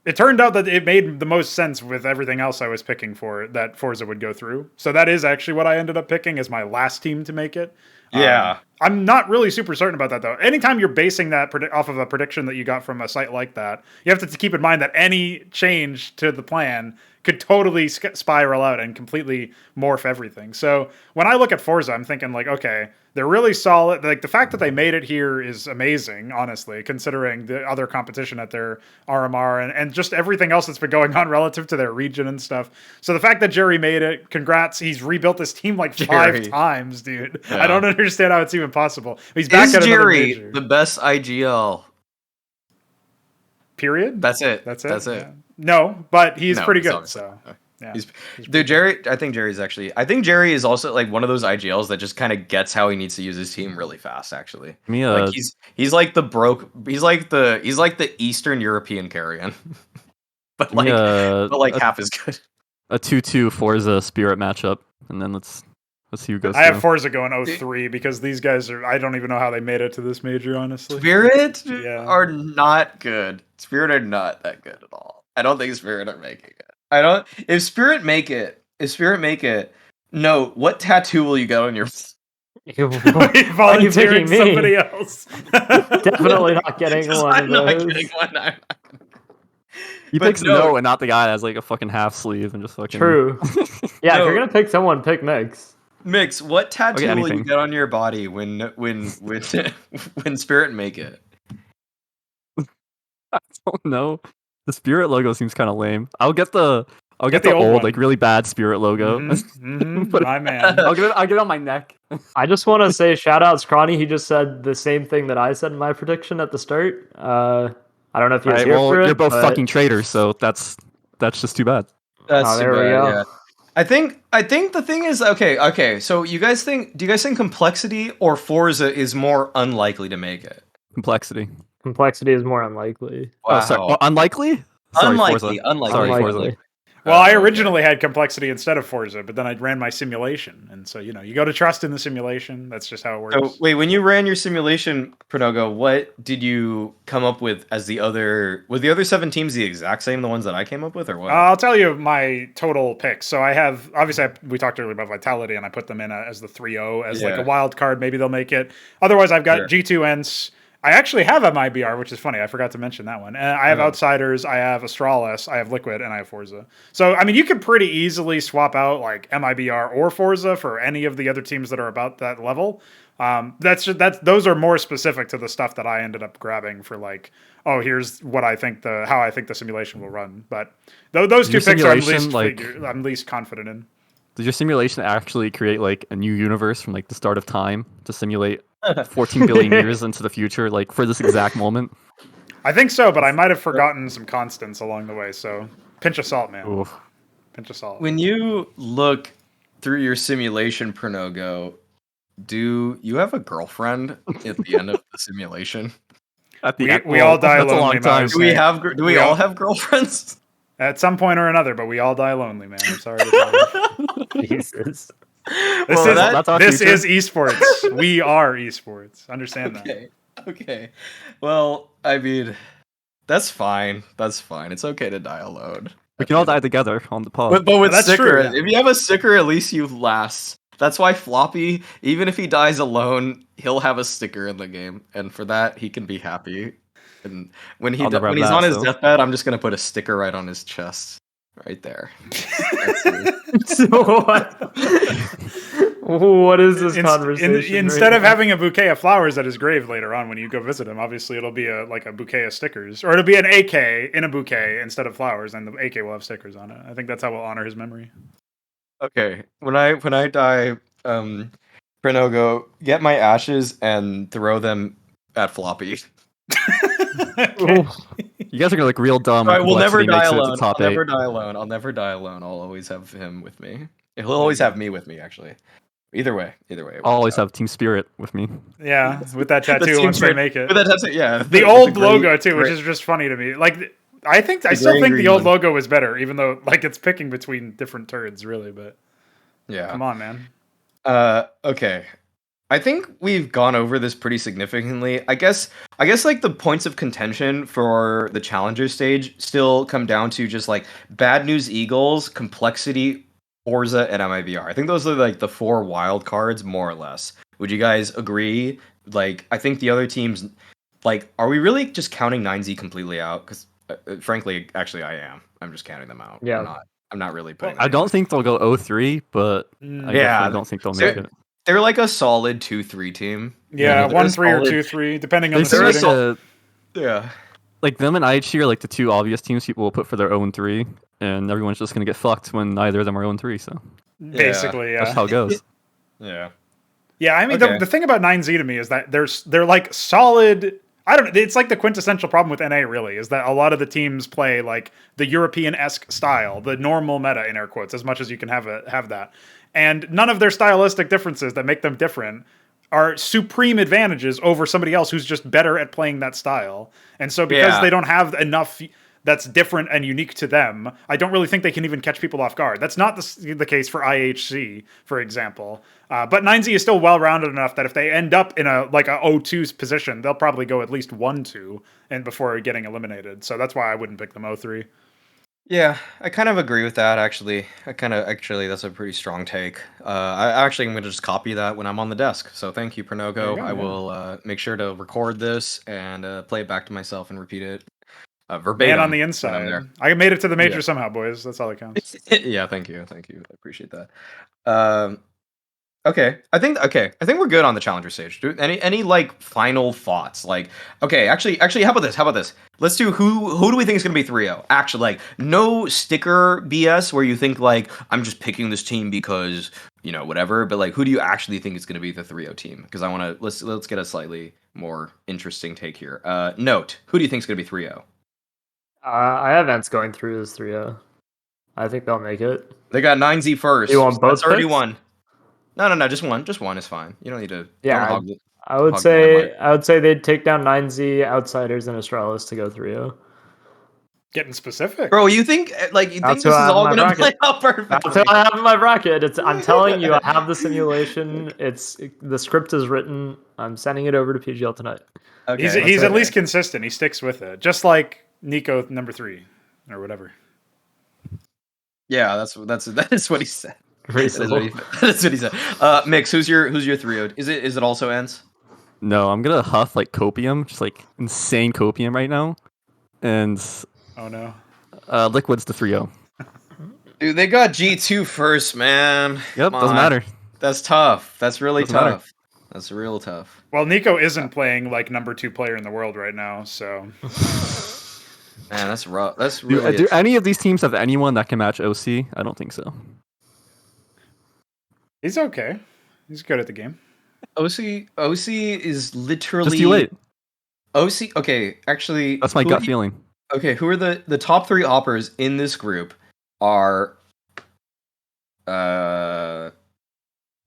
it turned out that it made the most sense with everything else I was picking for it, that Forza would go through. So that is actually what I ended up picking as my last team to make it. Yeah. I'm not really super certain about that, though. Anytime you're basing that off of a prediction that you got from a site like that, you have to keep in mind that any change to the plan could totally spiral out and completely morph everything. So when I look at Forza, I'm thinking like, okay, they're really solid. Like the fact that they made it here is amazing, honestly, considering the other competition at their RMR and just everything else that's been going on relative to their region and stuff. So the fact that Jerry made it, congrats. He's rebuilt this team like 5 times, dude. Yeah. I don't understand how it's even possible. He's back at Jerry another major. The best IGL? Period. That's it. That's it. That's it. Yeah. No, but he's pretty good. So yeah, dude, Jerry. I think Jerry is also like one of those IGLs that just kind of gets how he needs to use his team really fast. Actually, like he's like the Eastern European carrion, but like half as good. A 2-2 Forza Spirit matchup, and then let's see who goes. I have Forza going 0-3 because these guys are. I don't even know how they made it to this major. Honestly, Spirit are not good. Spirit are not that good at all. I don't think Spirit are making it. If Spirit make it, no, what tattoo will you get on your volunteering somebody else? Definitely not getting one of those. He picks no, and not the guy that has like a fucking half sleeve and just fucking. True. Yeah, if you're gonna pick someone, pick Mix. Mix, what tattoo will you get on your body when Spirit make it? I don't know. The Spirit logo seems kind of lame. I'll get the old one. like really bad Spirit logo. My man. I'll get it on my neck. I just want to say shout out Scrawny. He just said the same thing that I said in my prediction at the start. I don't know if he was here for it. You're both fucking traitors, so that's just too bad. That's too bad. Yeah. I think the thing is okay. So do you guys think Complexity or Forza is more unlikely to make it? Complexity. Complexity is more unlikely. Wow. Oh, sorry. Unlikely? Unlikely. Sorry, Forza. Well, I originally had Complexity instead of Forza, but then I ran my simulation, and so you got to trust in the simulation. That's just how it works. So, wait, when you ran your simulation, Pronogo, what did you come up with as the other? Were the other 7 teams the exact same, the ones that I came up with, or what? I'll tell you my total picks. So I have we talked earlier about Vitality, and I put them in as the 3-0 as like a wild card. Maybe they'll make it. Otherwise, I've got G2 Ents. I actually have MIBR, which is funny. I forgot to mention that one. I have Outsiders, I have Astralis, I have Liquid, and I have Forza. So, I mean, you could pretty easily swap out like MIBR or Forza for any of the other teams that are about that level. Those are more specific to the stuff that I ended up grabbing for like, oh, here's what I think how I think the simulation will run. But those two picks are I'm least confident in. Does your simulation actually create like a new universe from like the start of time to simulate 14 billion years into the future, like for this exact moment? I think so, but I might have forgotten some constants along the way. So pinch of salt, man. Oof. Pinch of salt. When you look through your simulation, Pronogo, do you have a girlfriend at the end of the simulation? At the end, We all die that's lonely, a long time. Mouse. Do we all have girlfriends? At some point or another, but we all die lonely, man. I'm sorry to tell you. Jesus. This is esports. We are esports. Understand that. Okay. Well, I mean, that's fine. That's fine. It's okay to die alone. We can all die together on the pod. But with That's sticker, true, yeah. if you have a sticker, at least you last. That's why Floppy, even if he dies alone, he'll have a sticker in the game, and for that he can be happy. And when he's on his deathbed, I'm just gonna put a sticker right on his chest, right there. So what is this conversation? Instead of having a bouquet of flowers at his grave later on when you go visit him, obviously it'll be a bouquet of stickers, or it'll be an AK in a bouquet instead of flowers, and the AK will have stickers on it. I think that's how we'll honor his memory. Okay, when I die, Prenogo, get my ashes and throw them at Floppy. Okay. You guys are gonna look real dumb. Right, we'll never die makes it to alone. top I'll eight. never die alone. I'll never die alone. I'll always have him with me. He'll always have me with me, actually. Either way. I'll always have Team Spirit with me. Yeah, with that tattoo once they make it. With that tattoo, yeah. The old logo too, which is just funny to me. Like, I still think the old logo is better, even though like it's picking between different turds, really. But yeah, come on, man. Okay. I think we've gone over this pretty significantly. I guess like the points of contention for the challenger stage still come down to just like Bad News Eagles, Complexity, Orza, and MIBR. I think those are like the 4 wild cards, more or less. Would you guys agree? Like, I think the other teams, like, are we really just counting 9Z completely out? Because frankly, actually, I am. I'm just counting them out. Yeah. I'm not really putting. I don't think they'll go 0-3, but I don't think they'll make it. They're like a solid 2-3 team. Yeah, 1-3 or 2-3, depending on the setting. Yeah. Like them and IHC are like the 2 obvious teams people will put for their 0-3, and everyone's just gonna get fucked when neither of them are 0-3. So basically, yeah, that's how it goes. Yeah. Yeah, I mean, the thing about 9Z to me is that they're like solid. I don't know. It's like the quintessential problem with NA, really, is that a lot of the teams play like the European-esque style, the normal meta in air quotes, as much as you can have that. And none of their stylistic differences that make them different are supreme advantages over somebody else who's just better at playing that style. And so because they don't have enough that's different and unique to them, I don't really think they can even catch people off guard. That's not the case for IHC, for example. But 9Z is still well-rounded enough that if they end up in a 0-2 position, they'll probably go at least 1-2 and before getting eliminated. So that's why I wouldn't pick them 0-3. Yeah, I kind of agree with that, actually. That's a pretty strong take. I'm going to just copy that when I'm on the desk. So thank you, Prenogo. I will make sure to record this and play it back to myself and repeat it verbatim. Man on the inside. I made it to the major somehow, boys. That's all that counts. Yeah, thank you. I appreciate that. Okay, I think we're good on the challenger stage. Any like final thoughts? Like, okay, actually, how about this? Let's do who do we think is gonna be 3-0? Actually, like, no sticker BS where you think like I'm just picking this team because whatever. But like, who do you actually think is gonna be the 3-0 team? Because I want to let's get a slightly more interesting take here. Note, who do you think is gonna be 3-0? I have Ents going through as 3-0. I think they'll make it. They got 9Z first. You want both? That's already one. No, just one. Just one is fine. You don't need to. Yeah, I would say they'd take down 9Z, Outsiders, and Astralis to go 3-0. Getting specific, bro. You think this is all gonna play out perfectly? That's what I have in my bracket. I'm telling you, I have the simulation. The script is written. I'm sending it over to PGL tonight. Okay, he's at least consistent. He sticks with it, just like Nico number 3 or whatever. Yeah, that is what he said. That's what he said. Mix, who's your 3-0? Is it also Ents? No, I'm gonna huff like copium, just like insane copium right now, and oh no, Liquid's the 3-0. Dude, they got G2 first, man. Yep, doesn't matter. That's tough. That's really tough. That's real tough. Well, Nico isn't playing like number 2 player in the world right now, so. Man, that's rough. That's really. Do any of these teams have anyone that can match OC? I don't think so. He's okay. He's good at the game. OC is literally. Just you wait. OC. Okay, actually, that's my gut feeling. Okay, who are the top 3 oppers in this group? Are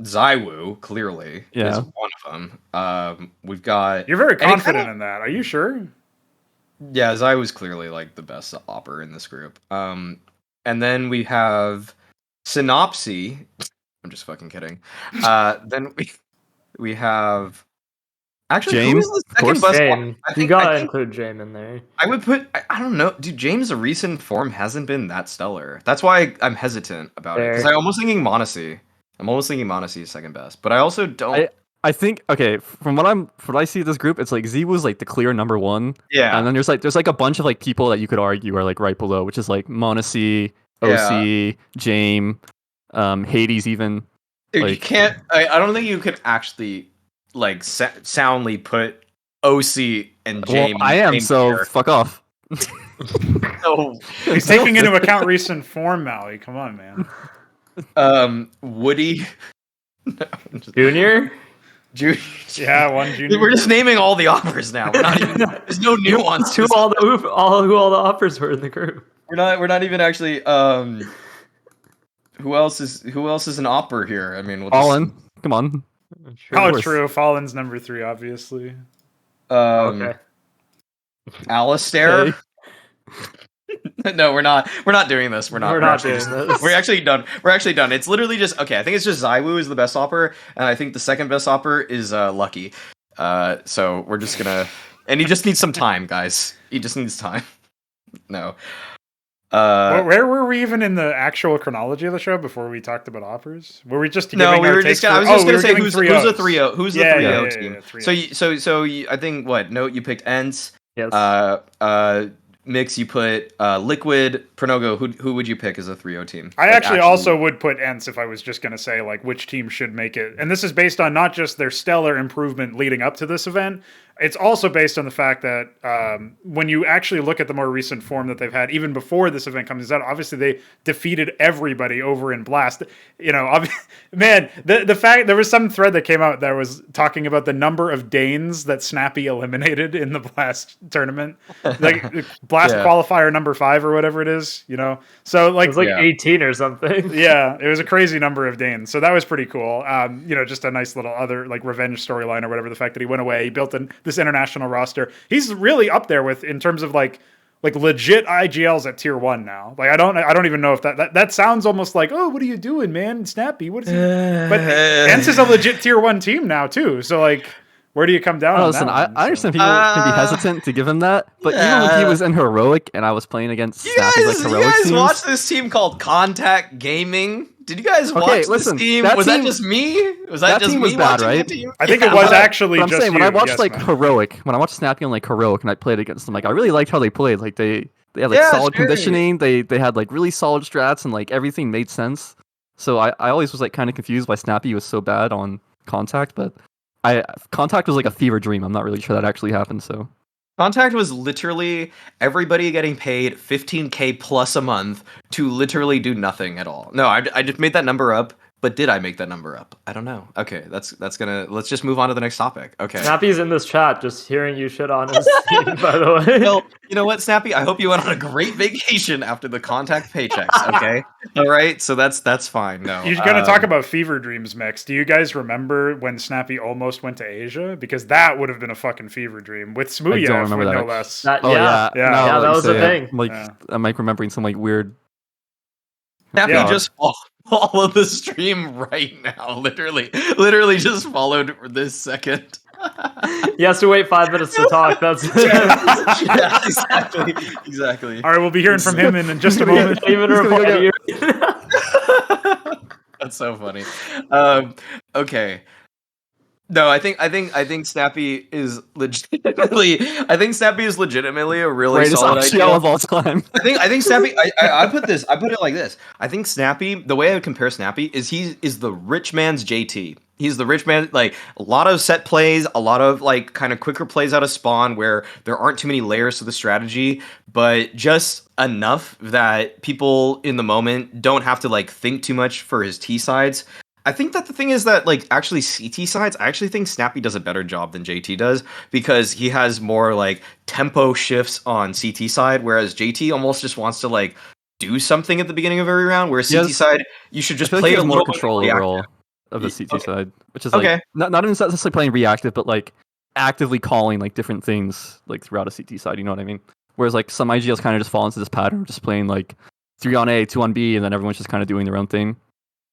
ZywOo clearly Yeah. is one of them. We've got. You're very and it confident kinda- in that. Are you sure? Yeah, ZywOo's clearly like the best opper in this group. And then we have Synopsy. I'm just fucking kidding. Then we have. Actually, who James, is the of course. second best? Jame. I You think, gotta I think include Jame in there. I would put. I don't know, dude. James' recent form hasn't been that stellar. That's why I'm hesitant about it because Fair. I'm almost thinking Monacy. I'm almost thinking Monacy is second best, but I also don't. I think okay, from what I see this group, it's like ZywOo's like the clear number one. Yeah. And then there's like a bunch of like people that you could argue are like right below, which is like Monacy, Yeah. OC, Jame, Hades even. Dude, you like- can't. I don't think you could actually like soundly put OC and Well, James. I am, same so tier. fuck off. So, He's taking into account recent form, Maui. Come on, man. Woody. No, I'm just- Junior? Yeah, one junior. We're just naming all the offers now. We're not even. There's no nuance. Who all the offers were in the group? We're not even actually. Who else is an opper here? I mean, we'll just- Fallen. Come on. Sure. Oh, course. true. Fallen's number 3, obviously. Okay. Alistair. No, we're not. We're not doing this. We're not doing actually- this. We're actually done. We're actually done. It's literally just okay. I think it's just ZywOo is the best opper, and I think the second best opper is Lucky. So we're just gonna, and he just needs some time, guys. He just needs time. No. Where were we even in the actual chronology of the show before we talked about offers? Were we just No, giving we our were takes just. I was for- just we gonna were say giving who's three the O's. 3-0? Who's the Yeah, 3-0 yeah, team? yeah, 3-0. So I think what? Note you picked Ents. Yes. Mix you put Liquid, Pronogo. Who would you pick as a 3-0 team? I Like, actually also would put Ents if I was just going to say like which team should make it. And this is based on not just their stellar improvement leading up to this event. It's also based on the fact that when you actually look at the more recent form that they've had, even before this event comes out, obviously they defeated everybody over in Blast. You know, man, the fact there was some thread that came out that was talking about the number of Danes that Snappy eliminated in the Blast tournament, like Blast Yeah. qualifier number 5 or whatever it is. You know, so like It was like Yeah. 18 or something. yeah, it was a crazy number of Danes. So that was pretty cool. You know, just a nice little other like revenge storyline or whatever. The fact that he went away, he built this international roster. He's really up there with in terms of like legit IGLs at tier 1 now. Like I don't even know if that sounds almost like, oh, what are you doing, man? Snappy, what is he? But Ents is a legit tier 1 team now too. So like, where do you come down? Oh, on listen, that I one? understand people can be hesitant to give him that, but even when he yeah. was in heroic and I was playing against You Snappy's guys, like heroic teams, watch this team called Contact Gaming? Did you guys watch listen, this team? that Was that team- just me? Was that just team me was bad, watching right? the team? I think Yeah. it was actually But I'm just saying when you. I watched Yes, like man. heroic, when I watched Snappy on like heroic and I played against them, like I really liked how they played. Like they had like Yeah, solid sure. conditioning. They had like really solid strats and like everything made sense. So I always was like kind of confused why Snappy was so bad on Contact, but Contact was like a fever dream. I'm not really sure that actually happened. So Contact was literally everybody getting paid 15K plus a month to literally do nothing at all. No, I just made that number up. But did I make that number up? I don't know. Okay, let's just move on to the next topic. Okay. Snappy's in this chat, just hearing you shit on his team, by the way. Well, you know what, Snappy? I hope you went on a great vacation after the Contact paychecks. Okay. All right. So that's fine. No. You're going to talk about fever dreams, Mix. Do you guys remember when Snappy almost went to Asia? Because that would have been a fucking fever dream with I don't Smooyev, remember that. no less. That, oh yeah, Yeah. now Yeah, that that you was the say it, thing. Like Yeah. I'm like remembering some like weird. Snappy Yeah. just follow the stream right now. Literally just followed for this second. He has to wait 5 minutes to talk. That's Yeah, exactly. All right, we'll be hearing from him in just a He moment. didn't even He's gonna reply go to you. That's so funny. Okay. No, I think Snappy is legitimately. I think Snappy is legitimately a really Greatest solid IGL idea. of all time. I think Snappy. I put it like this. I think Snappy. The way I would compare Snappy is he is the rich man's JT. He's the rich man. Like a lot of set plays, a lot of like kind of quicker plays out of spawn where there aren't too many layers to the strategy, but just enough that people in the moment don't have to like think too much for his T sides. I think that the thing is that, like, actually CT sides, I actually think Snappy does a better job than JT does because he has more, like, tempo shifts on CT side, whereas JT almost just wants to, like, do something at the beginning of every round, whereas CT Yes. side, you should just I feel like play he it has a more little bit control more overall. reactive. of the CT Okay. side, which is like not even necessarily playing reactive, but like actively calling like different things like throughout a CT side. You know what I mean? Whereas like some IGLs kind of just fall into this pattern of just playing like 3 on A, 2 on B, and then everyone's just kind of doing their own thing.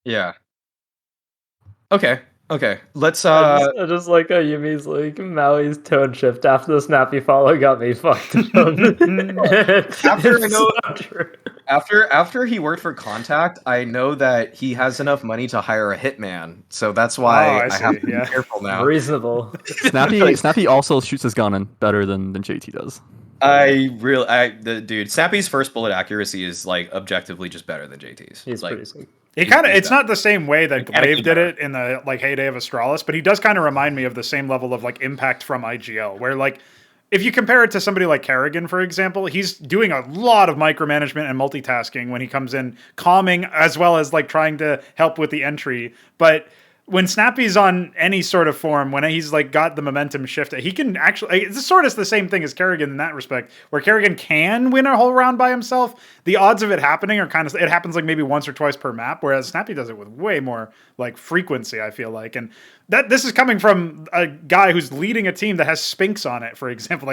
Yeah. Okay. Let's I just like how Yumi's like Maui's tone shift after the snappy follow got me fucked up. After he worked for Contact, I know that he has enough money to hire a hitman, so that's why I have to be careful now. Reasonable. Snappy also shoots his gun better than JT does. Dude, Snappy's first bullet accuracy is like objectively just better than JT's. He's like, pretty sick. It's not the same way that Glaive did it in the like heyday of Astralis, but he does kind of remind me of the same level of like impact from IGL, where like if you compare it to somebody like Kerrigan, for example, he's doing a lot of micromanagement and multitasking when he comes in, calming as well as like trying to help with the entry. But when Snappy's on any sort of form, when he's like got the momentum shift, he can actually. It's sort of the same thing as Kerrigan in that respect, where Kerrigan can win a whole round by himself. The odds of it happening are kind of. It happens like maybe once or twice per map, whereas Snappy does it with way more like frequency. I feel like, and this is coming from a guy who's leading a team that has Spinks on it, for example.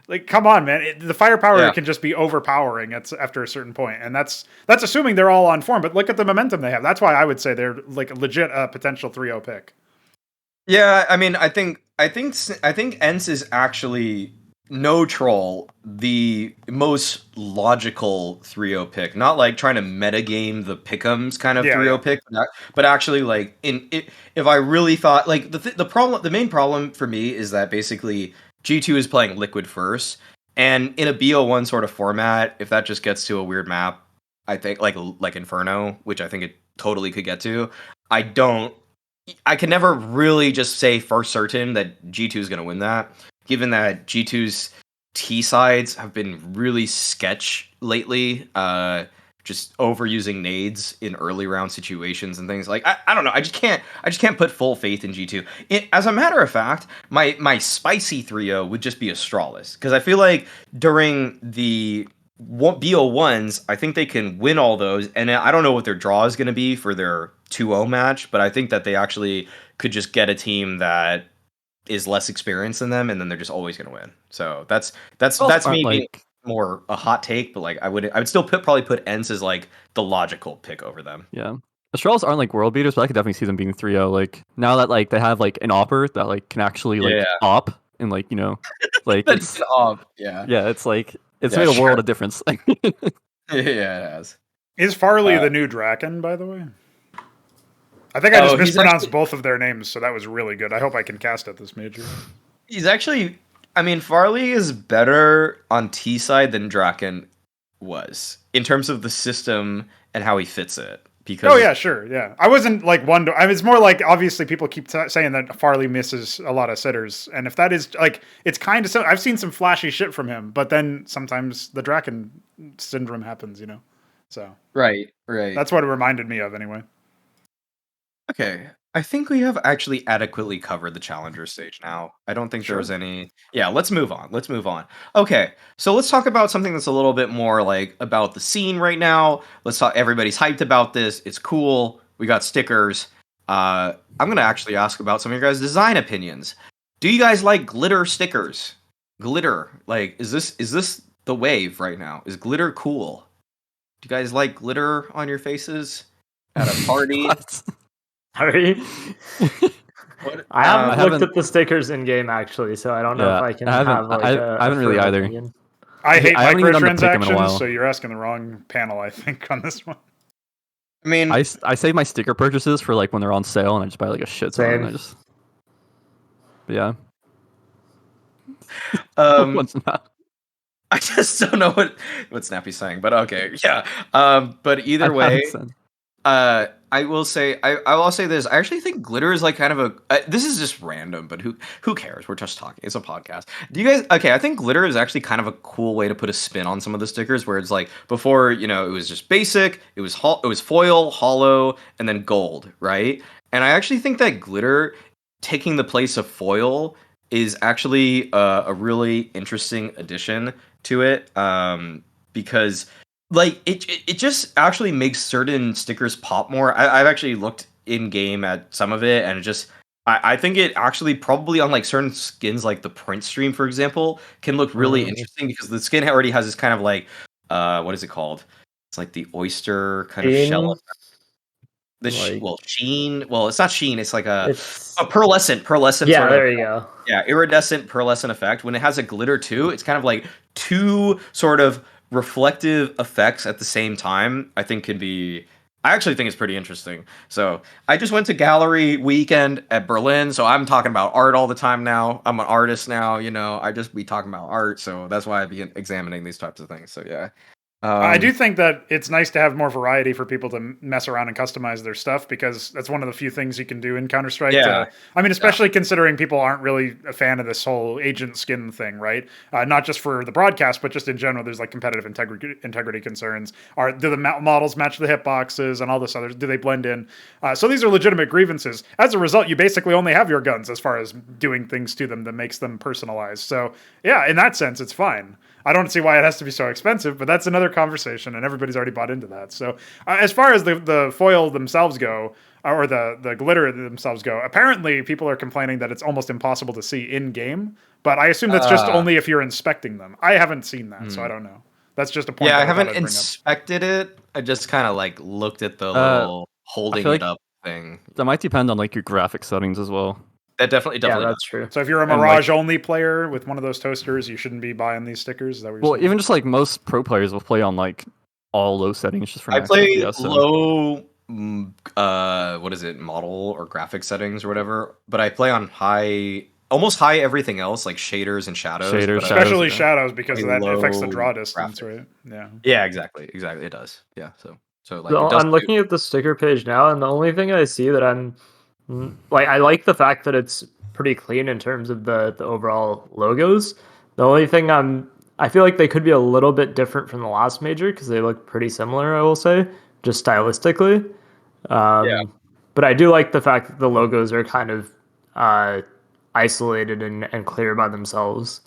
Like, come on, man! The firepower can just be overpowering after a certain point, and that's assuming they're all on form. But look at the momentum they have. That's why I would say they're like a legit potential 3-0 pick. Yeah, I mean, I think Ents is actually no troll the most logical 3-0 pick. Not like trying to metagame the pick'ems kind of 3-0 pick, but actually like if I really thought like the main problem for me is that basically G2 is playing Liquid first, and in a BO1 sort of format, if that just gets to a weird map, I think like Inferno, which I think it totally could get to, I can never really just say for certain that G2 is going to win that, given that G2's T sides have been really sketch lately, just overusing nades in early round situations and things. Like I don't know, I just can't put full faith in G2. As a matter of fact, my spicy 3-0 would just be Astralis, because I feel like during the BO1s, I think they can win all those, and I don't know what their draw is going to be for their 2-0 match, but I think that they actually could just get a team that is less experienced than them, and then they're just always going to win. So that's me being more a hot take, but like I would still probably put Ents as like the logical pick over them. Yeah. Astralis aren't like world beaters, but I could definitely see them being 3-0. Like now that like they have like an opper that like can actually like op and like, you know, like it's an op. Yeah, it's like it's made a world of difference. Yeah, it has. Is Farley the new Draken, by the way? I think I just mispronounced both of their names, so that was really good. I hope I can cast at this major. He's actually, I mean, Farley is better on T side than Draken was in terms of the system and how he fits it. Because sure, yeah. I wasn't like it's more like obviously people keep saying that Farley misses a lot of sitters, and if that is like, it's kind of I've seen some flashy shit from him, but then sometimes the Draken syndrome happens, you know. So right. That's what it reminded me of, anyway. Okay, I think we have actually adequately covered the challenger stage now. I don't think there was any. Yeah, let's move on. Okay, so let's talk about something that's a little bit more like about the scene right now. Let's talk. Everybody's hyped about this. It's cool. We got stickers. I'm gonna actually ask about some of your guys' design opinions. Do you guys like glitter stickers? Glitter, like, is this the wave right now? Is glitter cool? Do you guys like glitter on your faces at a party? Sorry. I haven't looked at the stickers in game actually, so I don't know if I can have like I haven't really either. Opinion. I hate microtransactions, so you're asking the wrong panel, I think, on this one. I mean, I save my sticker purchases for like when they're on sale, and I just buy like a shit ton. But yeah. What's not? I just don't know what Snappy's saying, but okay, yeah. But either way, I will say I'll say this. I actually think glitter is like kind of a. This is just random, but who cares? We're just talking. It's a podcast. Do you guys? Okay, I think glitter is actually kind of a cool way to put a spin on some of the stickers, where it's like before, you know, it was just basic. It was foil, hollow, and then gold, right? And I actually think that glitter taking the place of foil is actually a really interesting addition to it, because like it just actually makes certain stickers pop more. I've actually looked in game at some of it, and it just I think it actually probably on like certain skins, like the print stream, for example, can look really interesting because the skin already has this kind of like what is it called? It's like the oyster kind of shell. Sheen. Well, it's not sheen. It's like a pearlescent. Yeah, sort there of, you go. Yeah, iridescent, pearlescent effect. When it has a glitter too, it's kind of like two sort of reflective effects at the same time. I actually think it's pretty interesting. So I just went to gallery weekend at Berlin, so I'm talking about art all the time now. I'm an artist now, I just be talking about art, so that's why I be examining these types of things. So yeah. I do think that it's nice to have more variety for people to mess around and customize their stuff, because that's one of the few things you can do in Counter-Strike. Yeah. Especially considering people aren't really a fan of this whole agent skin thing, right? Not just for the broadcast, but just in general, there's like competitive integrity concerns. Do the models match the hitboxes and all this other? Do they blend in? So these are legitimate grievances. As a result, you basically only have your guns as far as doing things to them that makes them personalized. So yeah, in that sense, it's fine. I don't see why it has to be so expensive, but that's another conversation, and everybody's already bought into that. So as far as the foil themselves go, or the glitter themselves go, apparently people are complaining that it's almost impossible to see in-game, but I assume that's just only if you're inspecting them. I haven't seen that, so I don't know. That's just a point. Yeah, I haven't inspected it. I just kind of like looked at the little holding it up thing. That might depend on like your graphic settings as well. That definitely that's true. So if you're a Mirage only player with one of those toasters, you shouldn't be buying these stickers. Is that what you're saying? Even just like most pro players will play on like all low settings just for I play low what is it, model or graphic settings or whatever, but I play on almost high everything else, like shaders and shadows. Especially shadows, because that affects the draw distance, right? Yeah. Yeah, exactly. It does. Yeah. So like I'm looking at the sticker page now, and the only thing I see that I'm like, I like the fact that it's pretty clean in terms of the overall logos. The only thing I feel like they could be a little bit different from the last major, because they look pretty similar, I will say, just stylistically. But I do like the fact that the logos are kind of isolated and clear by themselves.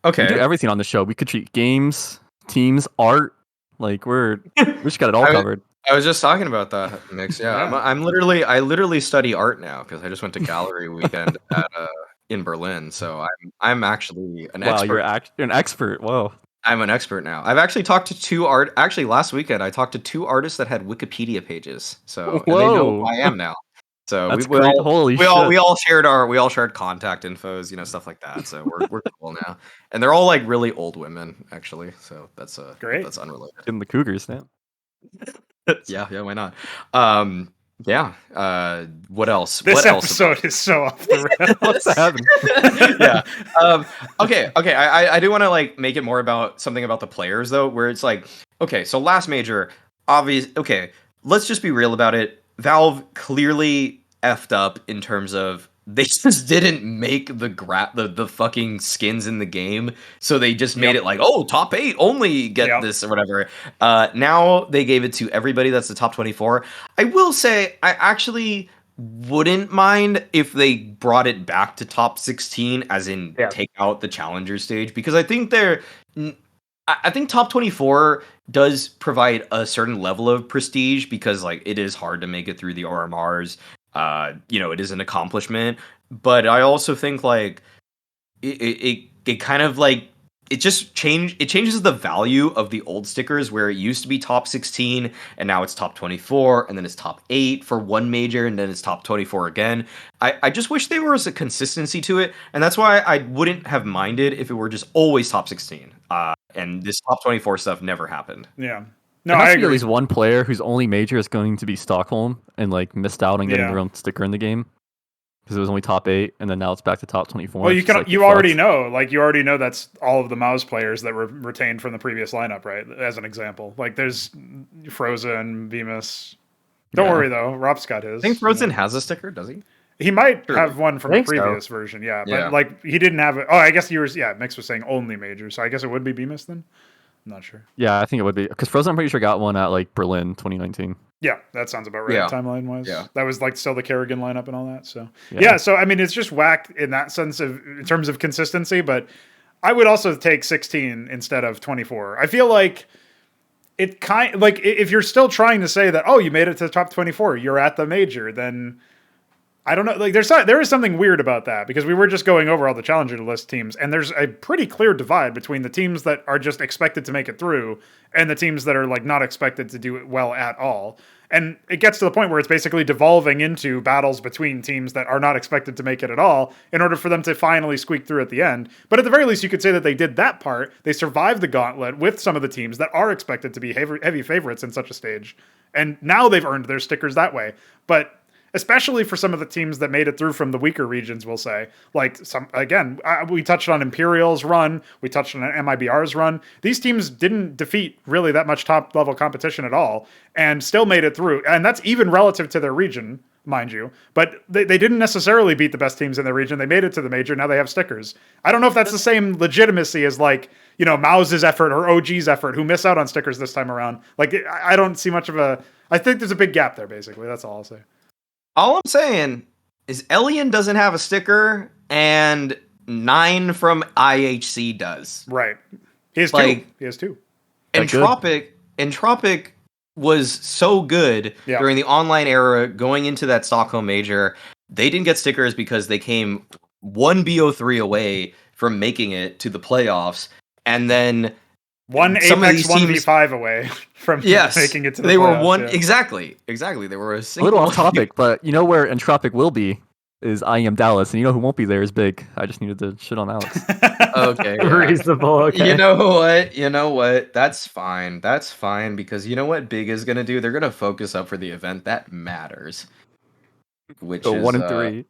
Okay. We do everything on the show. We could treat games, teams, art. Like we just got it all covered. I was just talking about that, Mix. Yeah, I literally study art now because I just went to gallery weekend in Berlin. So I'm actually an expert. Wow, you're an expert. Whoa. I'm an expert now. I've actually talked to last weekend I talked to 2 artists that had Wikipedia pages. So and they know who I am now. So that's great. we all shared contact infos, stuff like that. So we're cool now. And they're all like really old women, actually. So that's great. That's unrelated. In the Cougars now. yeah, why not? What else? This episode is so off the rails. What's happening? Yeah. Okay. I do want to like make it more about something about the players though, where it's like, okay, so last major, obvious. Okay, let's just be real about it. Valve clearly effed up in terms of they just didn't make the fucking skins in the game, so they just made it like, oh, top 8 only get this or whatever. Now they gave it to everybody that's the top 24. I will say I actually wouldn't mind if they brought it back to top 16, as in take out the challenger stage, because I think top 24 does provide a certain level of prestige, because like it is hard to make it through the RMRs. It is an accomplishment, but I also think like it kind of like it changes the value of the old stickers, where it used to be top 16 and now it's top 24, and then it's top 8 for one major, and then it's top 24 again. I just wish there was a consistency to it, and that's why I wouldn't have minded if it were just always top 16. And this top 24 stuff never happened. Yeah. No, I agree. At least one player whose only major is going to be Stockholm and like missed out on getting their own sticker in the game because it was only top 8, and then now it's back to top 24. Well, you already know that's all of the Mouz players that were retained from the previous lineup, right? As an example, like there's Frozen, Bemis. Don't worry though, Rob's got his. I think Frozen has a sticker, does he? He might have one from the previous version, but like he didn't have it. Oh, I guess Mix was saying only major, so I guess it would be Bemis then. I'm not sure. Yeah, I think it would be, because Frozen, I'm pretty sure, got one at like Berlin 2019. Yeah, that sounds about right. Timeline wise, that was like still the Kerrigan lineup and all that. So so I mean, it's just whack in that sense in terms of consistency. But I would also take 16 instead of 24. I feel like it kind like if you're still trying to say that, oh, you made it to the top 24, you're at the major, then I don't know. Like there is something weird about that, because we were just going over all the challenger list teams, and there's a pretty clear divide between the teams that are just expected to make it through and the teams that are like not expected to do it well at all. And it gets to the point where it's basically devolving into battles between teams that are not expected to make it at all in order for them to finally squeak through at the end. But at the very least, you could say that they did that part. They survived the gauntlet with some of the teams that are expected to be heavy favorites in such a stage. And now they've earned their stickers that way. But especially for some of the teams that made it through from the weaker regions, we'll say. Like, we touched on Imperial's run, we touched on MIBR's run. These teams didn't defeat really that much top-level competition at all, and still made it through. And that's even relative to their region, mind you. But they didn't necessarily beat the best teams in their region. They made it to the major, now they have stickers. I don't know if that's the same legitimacy as, like, you know, Mouz's effort or OG's effort, who miss out on stickers this time around. Like, I don't see much of a... I think there's a big gap there, basically. That's all I'll say. All I'm saying is Elian doesn't have a sticker, and 9 from IHC does. Right. He has two. He has two. Entropic was so good during the online era going into that Stockholm major. They didn't get stickers because they came 1 BO3 away from making it to the playoffs, and then one Apex 1v5 away from making it to the playoffs. They were one exactly. They were a little off topic, but you know where Entropic will be is I Am Dallas, and you know who won't be there is Big. I just needed to shit on Alex. Okay, reasonable. Okay. You know what? That's fine. Because you know what Big is gonna do? They're gonna focus up for the event that matters, which is 1 and 3.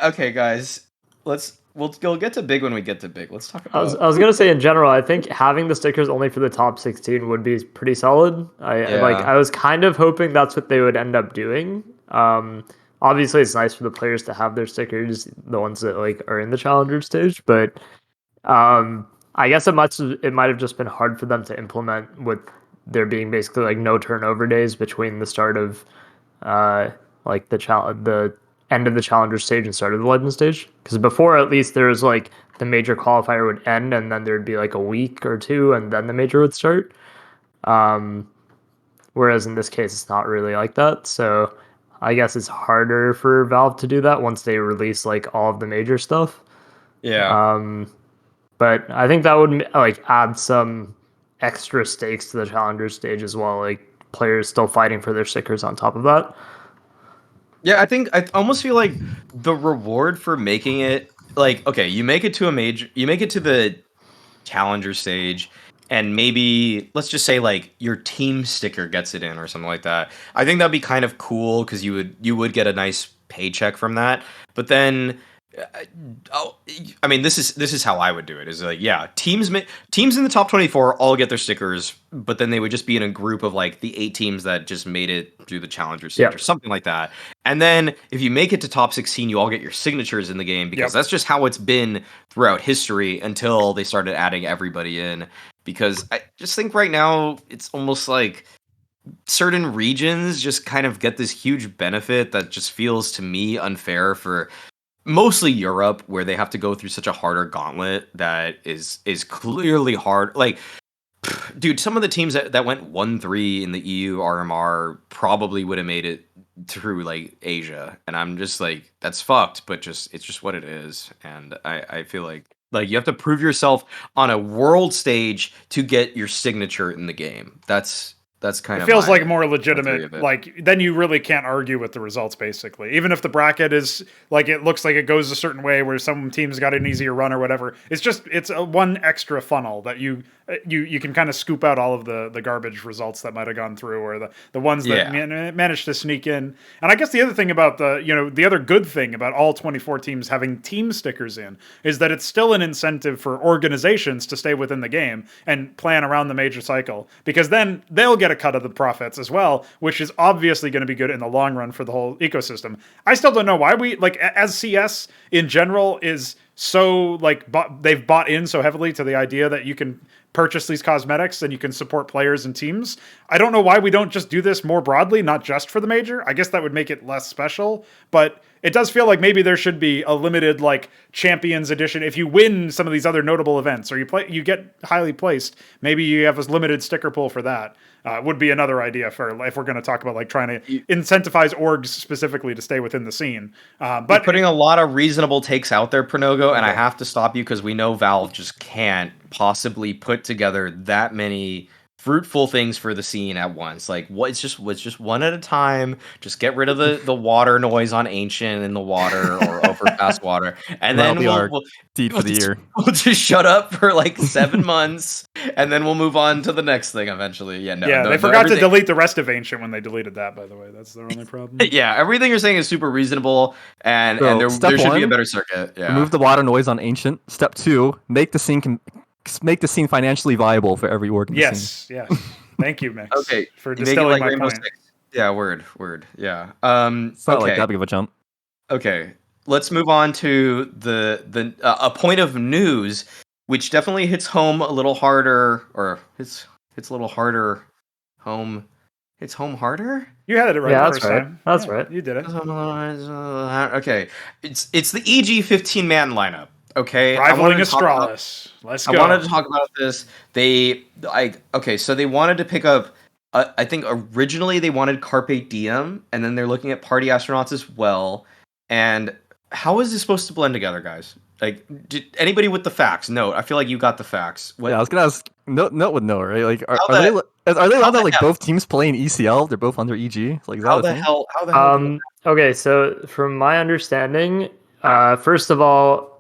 Okay, guys. We'll get to Big when we get to Big. Let's talk about... I was gonna say, in general, I think having the stickers only for the top 16 would be pretty solid. I was kind of hoping that's what they would end up doing. Obviously it's nice for the players to have their stickers, the ones that like are in the challenger stage, but I guess it might have just been hard for them to implement, with there being basically like no turnover days between the start of like the end of the challenger stage and start of the legend stage. Because before, at least, there was like the major qualifier would end, and then there'd be like a week or two, and then the major would start. Whereas in this case, it's not really like that. So I guess it's harder for Valve to do that once they release like all of the major stuff. Yeah. But I think that would like add some extra stakes to the challenger stage as well. Like players still fighting for their stickers on top of that. Yeah, I almost feel like the reward for making it, like, okay, you make it to the challenger stage, and maybe let's just say like your team sticker gets it in or something like that. I think that'd be kind of cool because you would get a nice paycheck from that. But then, I mean, this is how I would do it. Is like, yeah, teams in the top 24 all get their stickers, but then they would just be in a group of like the 8 teams that just made it through the challenger stage or something like that. And then if you make it to top 16, you all get your signatures in the game, because that's just how it's been throughout history until they started adding everybody in. Because I just think right now it's almost like certain regions just kind of get this huge benefit that just feels to me unfair for mostly Europe, where they have to go through such a harder gauntlet that is clearly hard. Like, dude, some of the teams that went 1-3 in the EU RMR probably would have made it through like Asia, and I'm just like, that's fucked, but it's just what it is. And I feel like you have to prove yourself on a world stage to get your signature in the game. That's kind of... It feels like more legitimate. Like, then you really can't argue with the results, basically. Even if the bracket is, like, it looks like it goes a certain way where some teams got an easier run or whatever. It's a one extra funnel that you can kind of scoop out all of the garbage results that might have gone through, or the ones that managed to sneak in. And I guess the other thing about the other good thing about all 24 teams having team stickers in is that it's still an incentive for organizations to stay within the game and plan around the major cycle, because then they'll get a cut of the profits as well, which is obviously going to be good in the long run for the whole ecosystem. I still don't know why we, like, as CS in general is so like they've bought in so heavily to the idea that you can purchase these cosmetics and you can support players and teams. I don't know why we don't just do this more broadly, not just for the major. I guess that would make it less special, but it does feel like maybe there should be a limited like champions edition. If you win some of these other notable events or you get highly placed, maybe you have a limited sticker pool for that. Would be another idea for if we're going to talk about like trying to incentivize orgs specifically to stay within the scene. But you're putting a lot of reasonable takes out there, Pranogo, and I have to stop you because we know Valve just can't possibly put together that many fruitful things for the scene at once. Like it's just one at a time. Just get rid of the water noise on Ancient in the water or overpass water, and then we'll deed for the year. We'll just shut up for like 7 months, and then we'll move on to the next thing eventually. They forgot to delete the rest of Ancient when they deleted that. By the way, that's their only problem. Yeah, everything you're saying is super reasonable, and there should be a better circuit. Yeah. Remove the water noise on Ancient. Step 2: make the scene financially viable for every org. Yes. Thank you, Mix. Okay, for distilling my point. Yeah, word. Yeah. It's not like that big of a jump. Okay, let's move on to a point of news, which definitely hits home a little harder, or hits a little harder. Hits home harder. You had it right the first time. That's right. You did it. Okay, it's the EG 15-man lineup. Okay, rivaling Astralis. Let's go. I wanted to talk about this. So they wanted to pick up. I think originally they wanted Carpe Diem, and then they're looking at Party Astronauts as well. And how is this supposed to blend together, guys? Like, did anybody with the facts? No, I feel like you got the facts. What? Yeah, I was gonna ask. Note would know, right? Like, are they allowed that like both teams playing ECL? They're both under EG. Like, how the hell? Okay, so from my understanding, first of all,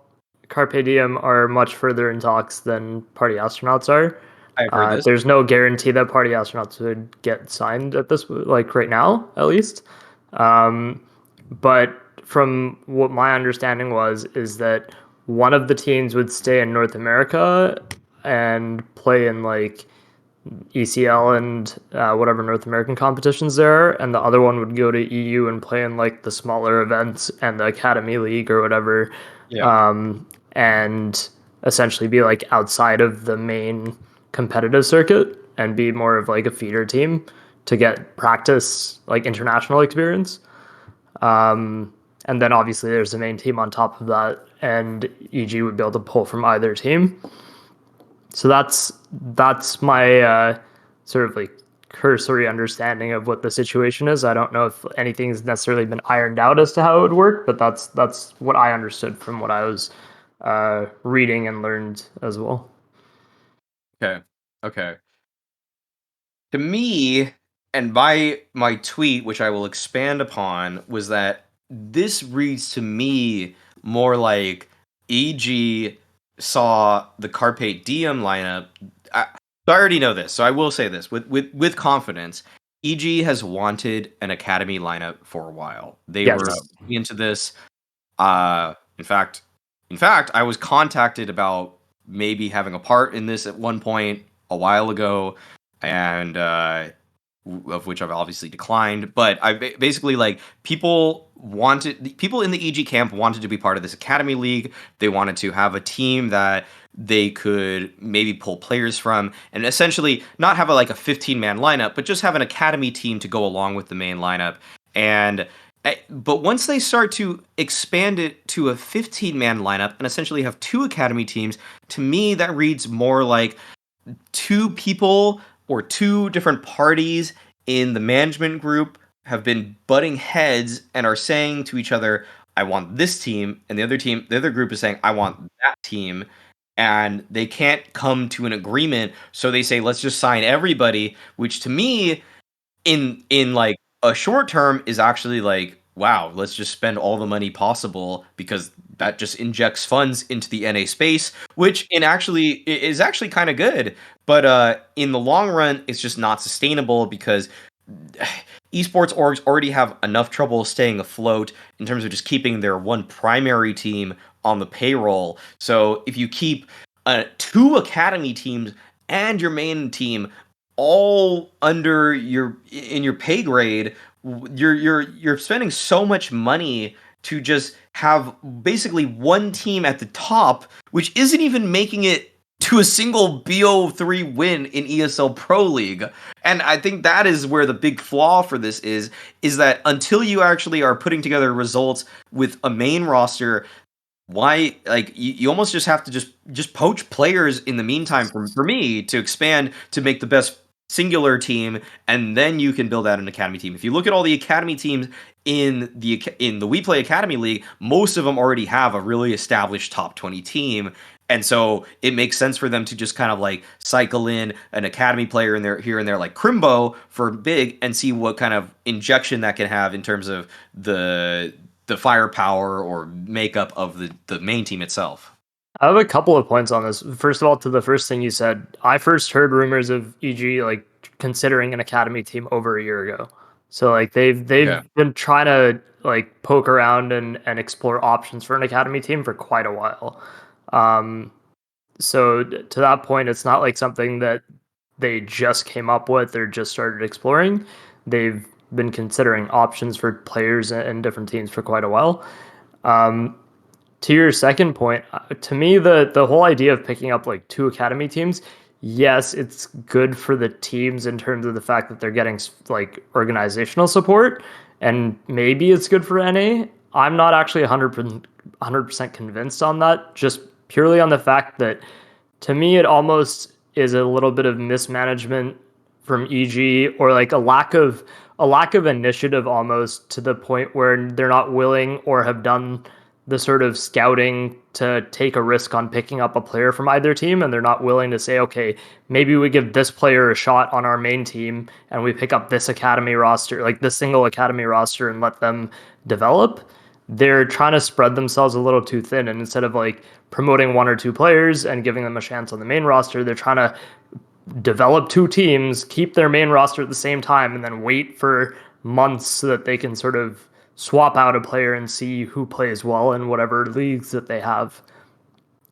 Carpe Diem are much further in talks than Party Astronauts are. I've heard this. There's no guarantee that Party Astronauts would get signed at this, like right now, at least. But from what my understanding is that one of the teams would stay in North America and play in like ECL and whatever North American competitions there are, and the other one would go to EU and play in like the smaller events and the Academy League or whatever. Yeah. And essentially be like outside of the main competitive circuit and be more of like a feeder team to get practice, like international experience. And then obviously there's the main team on top of that, and EG would be able to pull from either team. So that's my sort of like cursory understanding of what the situation is. I don't know if anything's necessarily been ironed out as to how it would work, but that's what I understood from what I was reading and learned as well. Okay. To me, and my tweet, which I will expand upon, was that this reads to me more like EG saw the Carpe Diem lineup. I already know this, so I will say this with confidence. EG has wanted an Academy lineup for a while. They were into this. In fact, I was contacted about maybe having a part in this at one point a while ago, and of which I've obviously declined. But I basically like people in the EG camp wanted to be part of this Academy League. They wanted to have a team that they could maybe pull players from, and essentially not have a 15-man lineup, but just have an Academy team to go along with the main lineup. But once they start to expand it to a 15-man lineup and essentially have 2 Academy teams, to me that reads more like 2 people or 2 different parties in the management group have been butting heads and are saying to each other, I want this team, and the other group is saying, I want that team, and they can't come to an agreement, so they say, let's just sign everybody, which to me, in like a short term, is actually like, wow, let's just spend all the money possible, because that just injects funds into the NA space, which is actually kind of good. But in the long run, it's just not sustainable, because esports orgs already have enough trouble staying afloat in terms of just keeping their one primary team on the payroll. So if you keep 2 Academy teams and your main team all in your pay grade, you're spending so much money to just have basically one team at the top, which isn't even making it to a single BO3 win in ESL Pro League. And I think that is where the big flaw for this is that until you actually are putting together results with a main roster, why, like, you almost just have to just poach players in the meantime for me to expand to make the best singular team, and then you can build out an academy team. If you look at all the academy teams in the We Play Academy League, most of them already have a really established top 20 team. And so it makes sense for them to just kind of like cycle in an academy player in there here and there, like Crimbo for big, and see what kind of injection that can have in terms of the firepower or makeup of the main team itself. I have a couple of points on this. First of all, to the first thing you said, I first heard rumors of EG like considering an academy team over a year ago. So like they've been trying to like poke around and explore options for an academy team for quite a while. So to that point, it's not like something that they just came up with or just started exploring. They've been considering options for players and different teams for quite a while. To your second point, to me, the whole idea of picking up like 2 academy teams, yes, it's good for the teams in terms of the fact that they're getting like organizational support, and maybe it's good for NA. I'm not actually 100% convinced on that, just purely on the fact that to me it almost is a little bit of mismanagement from EG, or like a lack of initiative almost, to the point where they're not willing or have done the sort of scouting to take a risk on picking up a player from either team, and they're not willing to say, okay, maybe we give this player a shot on our main team and we pick up this academy roster, like this single academy roster, and let them develop. They're trying to spread themselves a little too thin, and instead of like promoting 1 or 2 players and giving them a chance on the main roster, they're trying to develop 2 teams, keep their main roster at the same time, and then wait for months so that they can sort of swap out a player and see who plays well in whatever leagues that they have,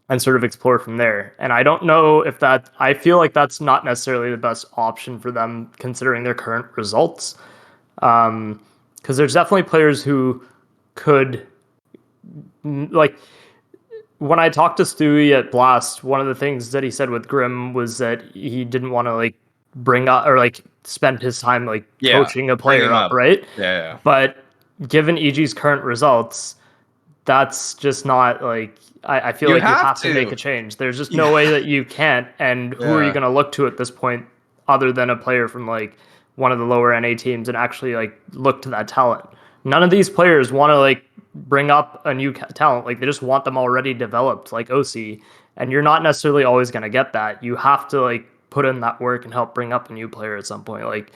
and sort of explore from there. And I don't know if I feel like that's not necessarily the best option for them considering their current results. Because there's definitely players who could, like, when I talked to Stewie at Blast, one of the things that he said with Grim was that he didn't want to like bring up or like spend his time like coaching a player up, right? Yeah. But given EG's current results, that's just not like, I feel like you have to make a change. There's just no way that you can't. And who are you going to look to at this point other than a player from like one of the lower NA teams and actually like look to that talent? None of these players want to like bring up a new talent. Like they just want them already developed, like OC. And you're not necessarily always going to get that. You have to like put in that work and help bring up a new player at some point. Like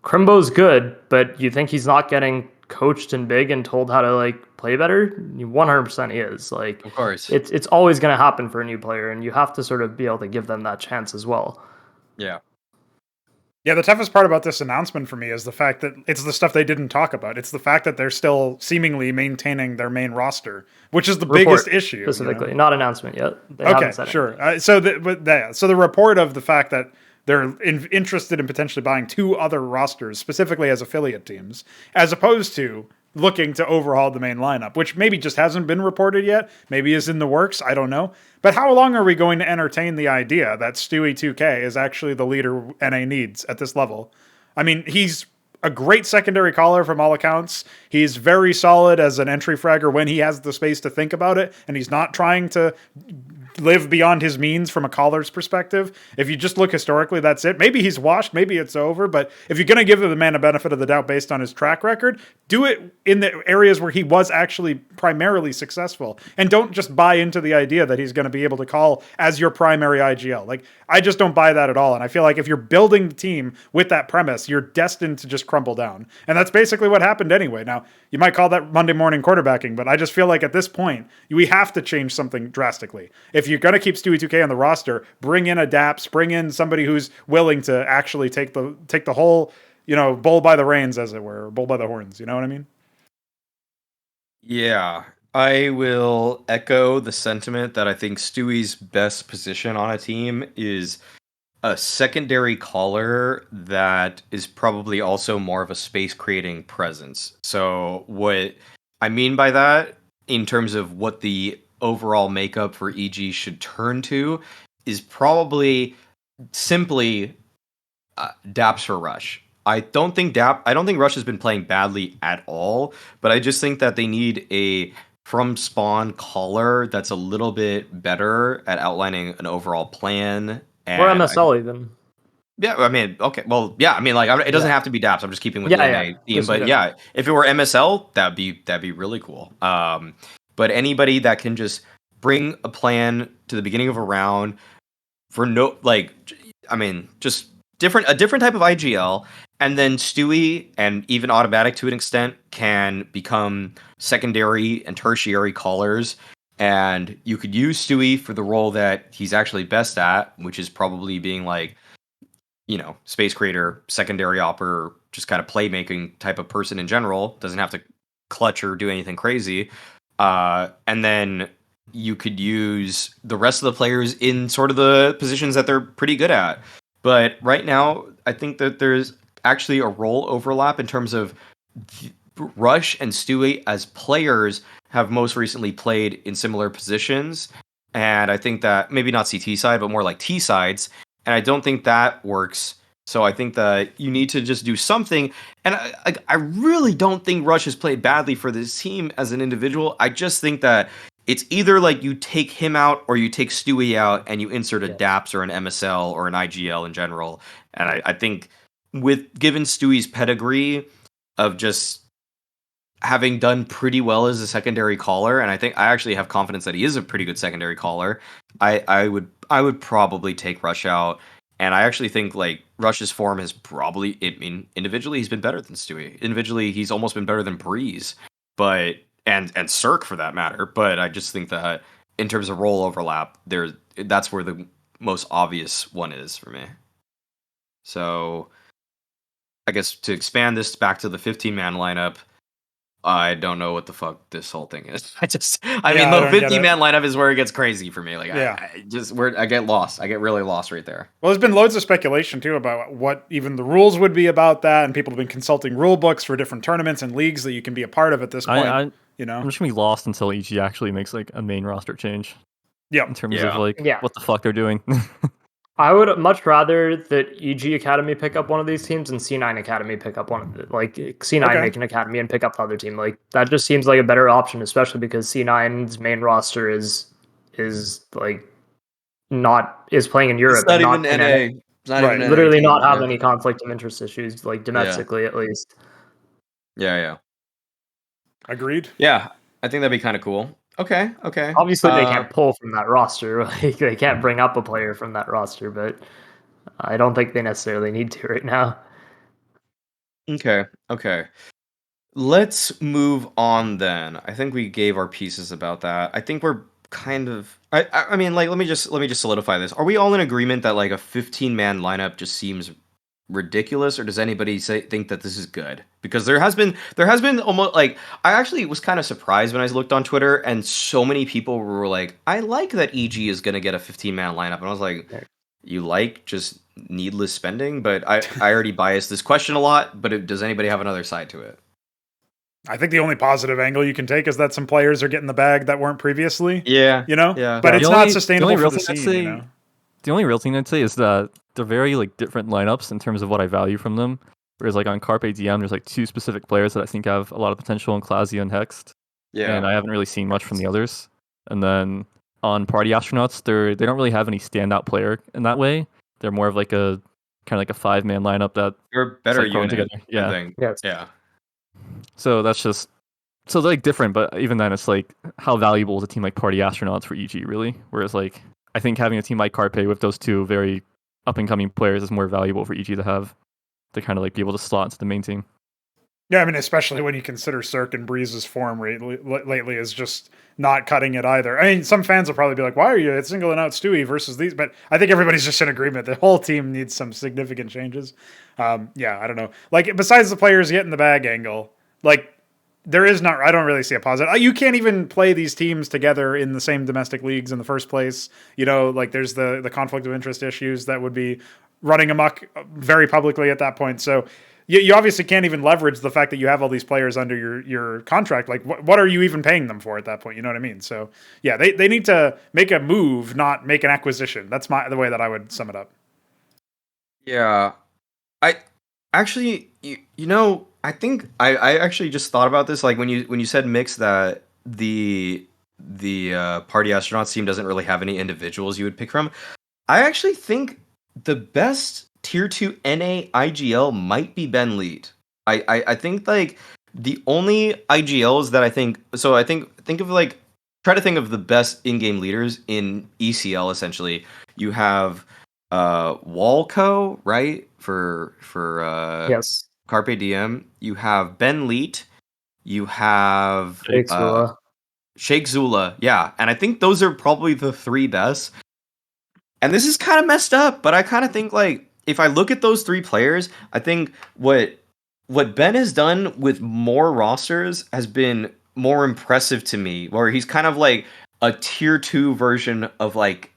Crimbo's good, but you think he's not getting coached and big and told how to like play better? 100% he is. Like, of course, it's always going to happen for a new player, and you have to sort of be able to give them that chance as well. Yeah, the toughest part about this announcement for me is the fact that it's the stuff they didn't talk about. It's the fact that they're still seemingly maintaining their main roster, which is the biggest issue. Specifically, not announcement yet. They okay, sure. So the report of the fact that they're interested in potentially buying 2 other rosters, specifically as affiliate teams, as opposed to looking to overhaul the main lineup, which maybe just hasn't been reported yet, maybe is in the works, I don't know. But how long are we going to entertain the idea that Stewie 2K is actually the leader NA needs at this level? I mean, he's a great secondary caller from all accounts. He's very solid as an entry fragger when he has the space to think about it, and he's not trying to live beyond his means from a caller's perspective. If you just look historically, that's it. Maybe he's washed, maybe it's over, but if you're going to give the man a benefit of the doubt based on his track record, do it in the areas where he was actually primarily successful, and don't just buy into the idea that he's going to be able to call as your primary IGL. Like, I just don't buy that at all, and I feel like if you're building the team with that premise, you're destined to just crumble down, and that's basically what happened anyway. Now, you might call that Monday morning quarterbacking, but I just feel like at this point, we have to change something drastically. If you're going to keep Stewie 2K on the roster, bring in a Daps, bring in somebody who's willing to actually take the whole, bull by the reins, as it were, or bull by the horns. You know what I mean? Yeah, I will echo the sentiment that I think Stewie's best position on a team is a secondary caller that is probably also more of a space creating presence. So what I mean by that, in terms of what the overall makeup for EG should turn to, is probably simply Daps for Rush. I don't think Rush has been playing badly at all, but I just think that they need a from spawn caller that's a little bit better at outlining an overall plan. Or MSL even. Yeah, I mean, okay, well, yeah, I mean, like, it doesn't have to be Daps. I'm just keeping with the NA team, but yeah, if it were MSL, that'd be really cool. But anybody that can just bring a plan to the beginning of a round for just a different type of IGL, and then Stewie and even automatic to an extent can become secondary and tertiary callers. And you could use Stewie for the role that he's actually best at, which is probably being like, space creator, secondary opper, just kind of playmaking type of person in general. Doesn't have to clutch or do anything crazy. And then you could use the rest of the players in sort of the positions that they're pretty good at. But right now, I think that there's actually a role overlap in terms of Rush and Stewie as players have most recently played in similar positions. And I think that maybe not CT side, but more like T sides. And I don't think that works. So I think that you need to just do something. And I really don't think Rush has played badly for this team as an individual. I just think that it's either like you take him out or you take Stewie out and you insert a Daps or an MSL or an IGL in general. And I think given Stewie's pedigree of just having done pretty well as a secondary caller, and I actually have confidence that he is a pretty good secondary caller, I would probably take Rush out. And I actually think like Rush's form has probably, individually he's been better than Stewie. Individually he's almost been better than Breeze, but and Cirque for that matter. But I just think that in terms of role overlap, that's where the most obvious one is for me. So I guess to expand this back to the 15-man lineup, I don't know what the fuck this whole thing is. The 15-man lineup is where it gets crazy for me. Like, I get lost. I get really lost right there. Well, there's been loads of speculation too about what even the rules would be about that, and people have been consulting rule books for different tournaments and leagues that you can be a part of at this point. I'm just gonna be lost until EG actually makes like a main roster change. Yeah, in terms of what the fuck they're doing. I would much rather that EG Academy pick up one of these teams and C9 Academy pick up one of the, like C9 make an academy and pick up the other team. Like that just seems like a better option, especially because C9's main roster is like is playing in Europe. It's not even NA. It's not even literally NA not have any conflict of interest issues, like domestically at least. Yeah. Agreed. Yeah, I think that'd be kind of cool. Okay. Obviously, they can't pull from that roster. Like, they can't bring up a player from that roster, but I don't think they necessarily need to right now. Okay. Let's move on then. I think we gave our pieces about that. I think we're kind of. I mean, like, let me just solidify this. Are we all in agreement that like a 15-man lineup just seems ridiculous, or does anybody think that this is good? Because there has been almost like, I actually was kind of surprised when I looked on Twitter and so many people were like, I like that EG is going to get a 15-man lineup, and I was like, you like just needless spending? But I already biased this question a lot, but does anybody have another side to it? I think the only positive angle you can take is that some players are getting the bag that weren't previously. Yeah. But it's not sustainable for the scene. The only real thing I'd say is that they're very like different lineups in terms of what I value from them. Whereas like on Carpe DM, there's like two specific players that I think have a lot of potential in Clasia and Hext. Yeah. And I haven't really seen much from the others. And then on Party Astronauts, they don't really have any standout player in that way. They're more of like a kind of like a 5-man lineup that they're better unit together. Yeah. I think. Yeah. So that's just they're like different, but even then it's like how valuable is a team like Party Astronauts for EG really? Whereas like I think having a team like Carpe with those two very up-and-coming players is more valuable for EG to have to kind of like be able to slot into the main team. Yeah, I mean, especially when you consider Cirque and Breeze's form lately is just not cutting it either. I mean, some fans will probably be like, why are you singling out Stewie versus these? But I think everybody's just in agreement. The whole team needs some significant changes. I don't know. Like, besides the players getting the bag angle, like, I don't really see a positive. You can't even play these teams together in the same domestic leagues in the first place. Like there's the conflict of interest issues that would be running amok very publicly at that point. So you obviously can't even leverage the fact that you have all these players under your contract. Like, what are you even paying them for at that point? You know what I mean? So yeah, they need to make a move, not make an acquisition. That's the way that I would sum it up. Yeah, I actually, I think I actually just thought about this. Like when you said mix that the party astronauts team doesn't really have any individuals you would pick from. I actually think the best tier 2 NA IGL might be Ben Leet. I think like the only IGLs that I think of like try to think of the best in-game leaders in ECL essentially. You have Walco, right? For Yes. Carpe Diem. You have Ben Leet. You have Sheikh Zula. Yeah, and I think those are probably the three best. And this is kind of messed up, but I kind of think like if I look at those three players, I think what Ben has done with more rosters has been more impressive to me. Where he's kind of like a tier 2 version of like.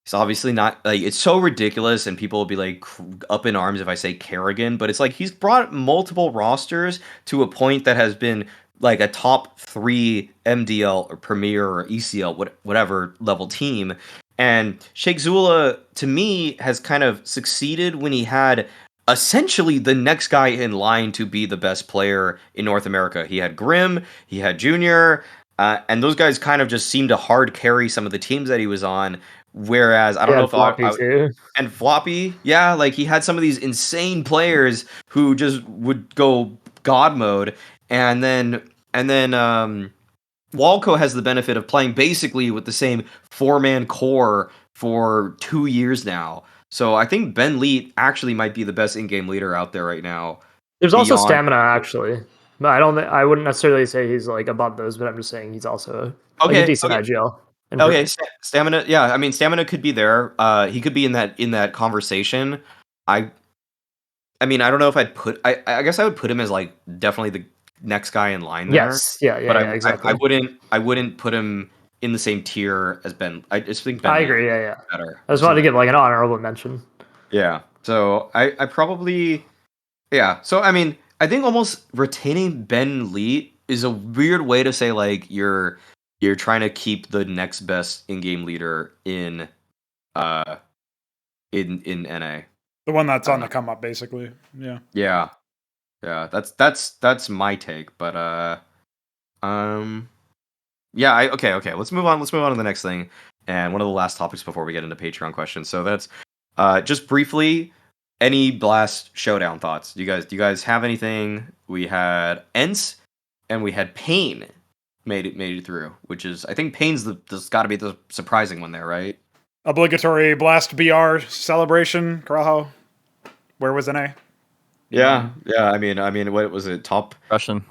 It's obviously not like it's so ridiculous, and people will be like up in arms if I say Kerrigan, but it's like he's brought multiple rosters to a point that has been like a top 3 MDL or Premier or ECL, whatever level team. And Sheikh Zula, to me, has kind of succeeded when he had essentially the next guy in line to be the best player in North America. He had Grim, he had Junior, and those guys kind of just seemed to hard carry some of the teams that he was on. Whereas I don't know if Floppy too. And Floppy, yeah, like he had some of these insane players who just would go god mode, and then Walco has the benefit of playing basically with the same 4-man core for 2 years now. So I think Ben Leet actually might be the best in-game leader out there right now. There's also Stamina actually. But I wouldn't necessarily say he's like above those, but I'm just saying he's also a decent IGL. Okay, Stamina. Yeah, I mean, Stamina could be there. He could be in that conversation. I mean, I don't know if I'd put. I guess I would put him as like definitely the next guy in line there. Yes, yeah, exactly. I wouldn't put him in the same tier as Ben. I just think Ben. I agree. Yeah. Better. I just wanted to give like an honorable mention. Yeah. So I probably. Yeah. So I mean, I think almost retaining Ben Leet is a weird way to say like you're trying to keep the next best in-game leader in NA. The one that's on the come up, basically. Yeah. Yeah. That's my take. But yeah. Okay. Let's move on. Let's move on to the next thing, and one of the last topics before we get into Patreon questions. So that's just briefly. Any Blast showdown thoughts? Do you guys have anything? We had Ents and we had Pain. Made it through, which is I think Pain's there's got to be the surprising one there, right? Obligatory Blast BR celebration. Karaho, where was NA? Yeah. I mean, what was it? Russian.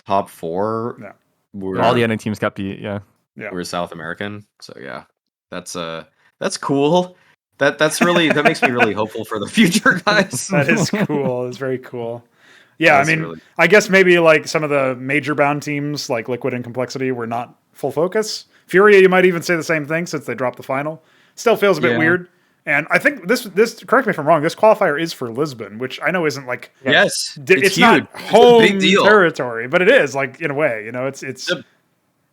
Top 4. Yeah. All the NA teams got beat. Yeah. We're South American, so yeah, that's cool. That's really that makes me really hopeful for the future, guys. That is cool. It's very cool. Yeah, I mean, I guess maybe like some of the major bound teams like Liquid and Complexity were not full focus. Furia, you might even say the same thing since they dropped the final. Still feels a bit weird. And I think this correct me if I'm wrong, this qualifier is for Lisbon, which I know isn't like yes, it's not home territory, but it is like in a way, you know, it's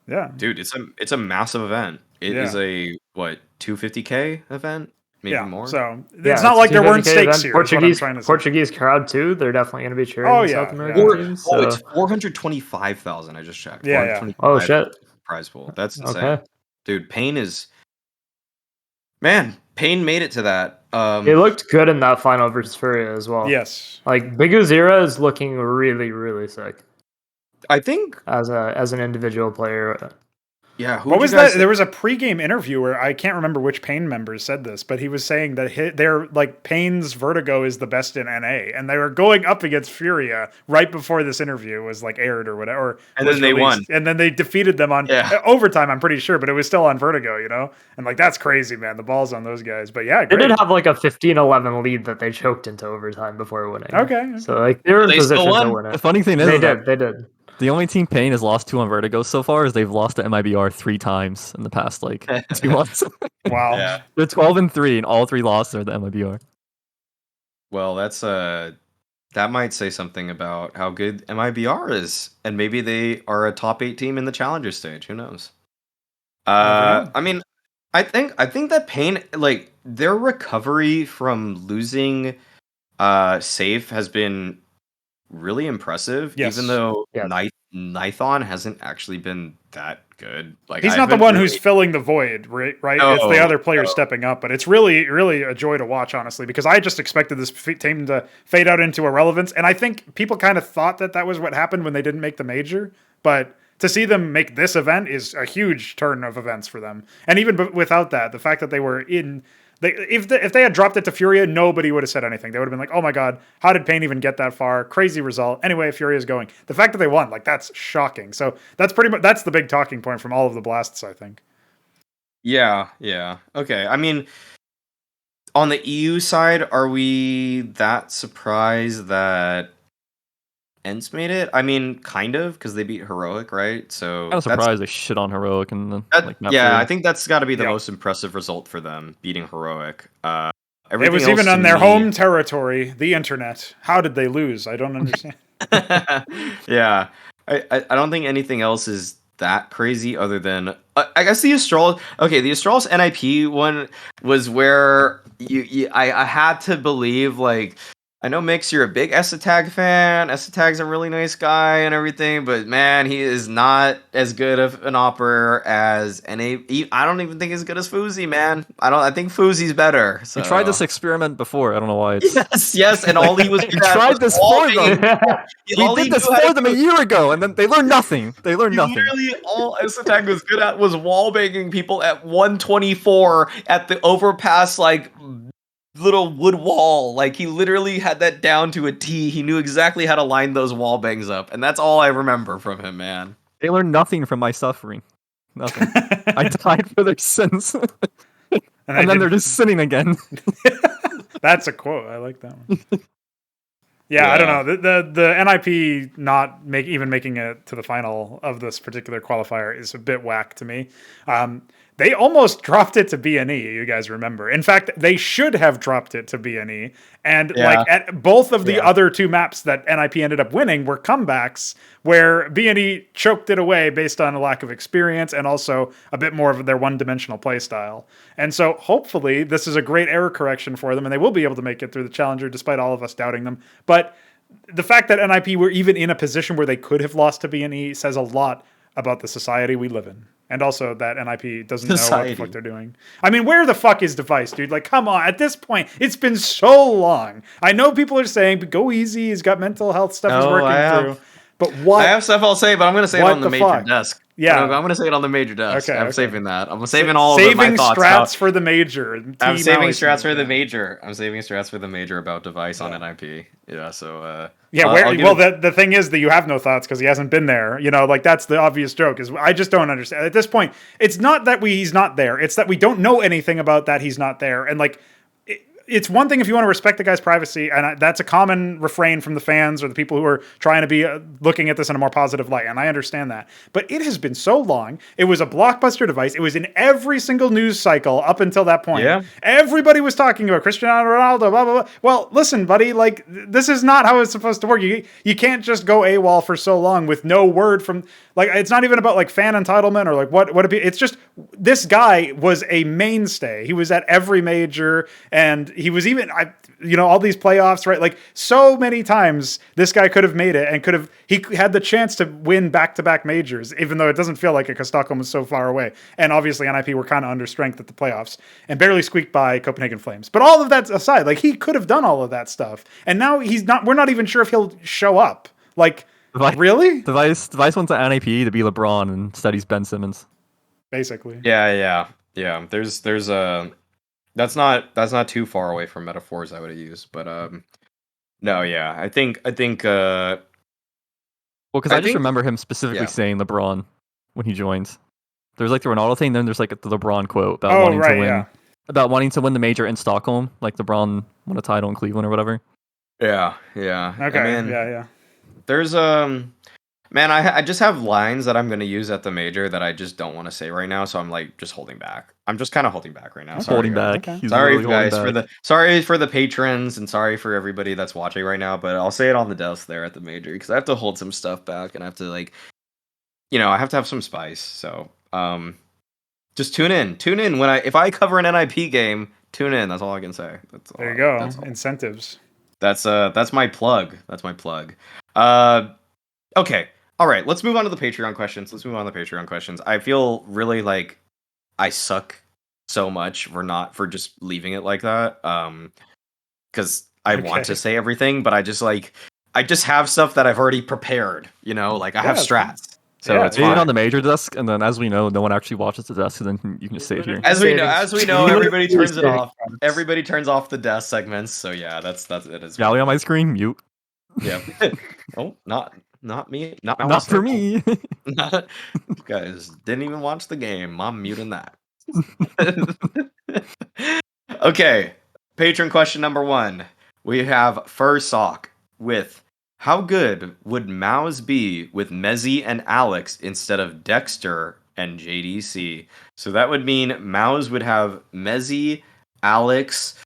yeah. Dude, it's a massive event. It is a 250K event? Maybe more. So it's not like there weren't stakes here. Portuguese crowd too. They're definitely going to be cheering. South American teams, so. It's 425,000. I just checked. Yeah. Oh shit. Prize pool. That's insane. Okay. Dude, Pain made it to that. It looked good in that final versus Furia as well. Yes. Like Big Uzira is looking really, really sick. I think as an individual player. Yeah. What was that? There was a pregame interview where I can't remember which Pain members said this, but he was saying that they're like Pain's Vertigo is the best in NA, and they were going up against Furia right before this interview was like aired or whatever. And then they won. And then they defeated them on overtime. I'm pretty sure, but it was still on Vertigo, you know. And like that's crazy, man. The ball's on those guys. But yeah, great. They did have like a 15-11 lead that they choked into overtime before winning. Okay. So like they were in position to win it. The funny thing is they did. The only team Pain has lost to on Vertigo so far is they've lost to MIBR 3 times in the past 2 months. Wow. Yeah. They're 12-3 and all 3 losses are the MIBR. Well, that's that might say something about how good MIBR is, and maybe they are a top 8 team in the challenger stage. Who knows? Never know. I mean, I think that Pain, like their recovery from losing Safe has been really impressive, Yes. even though Yes. Nithon hasn't actually been that good. Like He's I've not the been one really- who's filling the void, right? It's the other players stepping up, but it's really, really a joy to watch, honestly, because I just expected this team to fade out into irrelevance, and I think people kind of thought that was what happened when they didn't make the major, but to see them make this event is a huge turn of events for them. And even without that, the fact that they were in... If they had dropped it to Furia, nobody would have said anything. They would have been like, "Oh my god, how did Pain even get that far? Crazy result." Anyway, Furia's going. The fact that they won, like that's shocking. So that's pretty much the big talking point from all of the blasts, I think. Yeah. Okay. I mean, on the EU side, are we that surprised that Ents made it? I mean, kind of, because they beat Heroic, right? So I'm surprised they shit on Heroic and then like map yeah, three. I think that's got to be the most impressive result for them, beating Heroic. It Everything was else even to on their me- home territory, the internet. How did they lose? I don't understand. Yeah, I don't think anything else is that crazy other than I guess the Astralis. Okay, the Astralis NIP one was where I had to believe, like, I know Mix, you're a big Esatag fan. Esatag's a really nice guy and everything, but man, he is not as good of an operator as I don't even think as good as Fuzi, man. I think Fuzi's better. So. We tried this experiment before. I don't know why. It's... Yes, and all he was we tried this for them. We did this for them a year ago, and then they learned nothing. They learned nothing. Literally, all Esatag was good at was wallbanging people at 124 at the overpass, like little wood wall. Like he literally had that down to a T. He knew exactly how to line those wall bangs up, and that's all I remember from him, man. They learned nothing from my suffering. Nothing. I died for their sins, and then they're just sinning again. That's a quote. I like that one. Yeah, I don't know. The NIP not even making it to the final of this particular qualifier is a bit whack to me. They almost dropped it to BNE, you guys remember. In fact, they should have dropped it to BNE. And like at both of the other two maps that NIP ended up winning were comebacks where BNE choked it away based on a lack of experience and also a bit more of their one-dimensional play style. And so hopefully this is a great error correction for them and they will be able to make it through the Challenger despite all of us doubting them. But the fact that NIP were even in a position where they could have lost to BNE says a lot about the society we live in. And also that NIP doesn't know what the fuck they're doing. I mean, where the fuck is Device, dude? Like, come on. At this point, it's been so long. I know people are saying, but go easy. He's got mental health stuff he's working through. But what? I have stuff I'll say, but I'm going to say it on the major desk. Yeah. I'm going to say it on the major desk. Okay, I'm saving that. I'm saving my thoughts. Strats for the major. I'm saving strats for the major. I'm saving strats for the major about Device on NIP. Yeah, so... the thing is that you have no thoughts because he hasn't been there. You know, like that's the obvious joke. Is I just don't understand. At this point, it's not that he's not there. It's that we don't know anything about that he's not there. And like, it's one thing if you want to respect the guy's privacy, and that's a common refrain from the fans or the people who are trying to be looking at this in a more positive light, and I understand that. But it has been so long. It was a blockbuster device. It was in every single news cycle up until that point. Yeah. Everybody was talking about Cristiano Ronaldo, blah, blah, blah. Well, listen, buddy, like, this is not how it's supposed to work. You can't just go AWOL for so long with no word from... Like, it's not even about, like, fan entitlement or, like, what it's just... This guy was a mainstay. He was at every major, and he was even... all these playoffs, right? Like, so many times this guy could have made it and he had the chance to win back-to-back majors, even though it doesn't feel like it because Stockholm was so far away. And obviously NIP were kind of under strength at the playoffs and barely squeaked by Copenhagen Flames. But all of that aside, like, he could have done all of that stuff. And now we're not even sure if he'll show up. Like, really? Device went to NIP to be LeBron and studies Ben Simmons. Basically. Yeah. There's that's not too far away from metaphors I would have used, but no, yeah. I think well, because I just remember him specifically saying LeBron when he joined. There's like the Ronaldo thing, then there's like the LeBron quote about wanting to win. About wanting to win the major in Stockholm, like LeBron won a title in Cleveland or whatever. Yeah. Okay. I mean, yeah. There's Man, I just have lines that I'm going to use at the major that I just don't want to say right now, so I'm like just holding back. I'm just kind of holding back right now. Sorry, Holding guys. back. Okay. He's Sorry, really holding guys, back. sorry for the patrons and sorry for everybody that's watching right now. But I'll say it on the desk there at the major because I have to hold some stuff back and I have to I have to have some spice. So just tune in when if I cover an NIP game. Tune in. That's all I can say. There you go. That's all. Incentives. That's my plug. That's my plug. Okay. All right. Let's move on to the Patreon questions. I feel really like I suck so much for just leaving it like that. Because I want to say everything, but I just have stuff that I've already prepared. I have strats. So it's being fine. on the major desk, and then as we know, no one actually watches the desk, so then you can just stay here. As we know, everybody turns it off. Everybody turns off the desk segments. So yeah, that's it is. Gally on my screen, mute. Yeah. Oh, not me. Not for me. You guys didn't even watch the game. I'm muting that. Okay. Patron question number 1. We have firsoch with how good would Mouz be with mezii and Alex instead of Dexter and JDC? So that would mean Mouz would have mezii, Alex,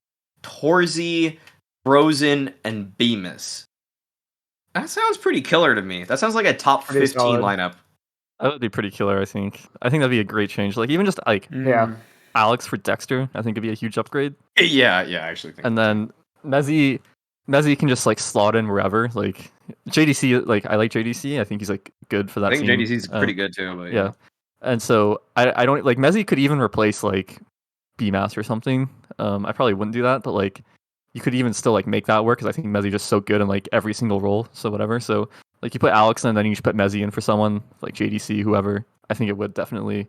Torzy, Frozen, and Bemis. That sounds pretty killer to me. That sounds like a top 15 lineup. That would be pretty killer, I think. I think that'd be a great change. Like, even just, Alex for Dexter, I think it'd be a huge upgrade. Yeah, I actually think. And then mezii can just, slot in wherever. Like, JDC, I like JDC. I think he's, good for that team. I think JDC's pretty good, too. But yeah. And so, I don't... mezii could even replace, BMAS or something. I probably wouldn't do that, but, you could even still make that work because I think mezii just so good in every single role. So whatever. So you put Alex in, and then you just put mezii in for someone like JDC, whoever. I think it would definitely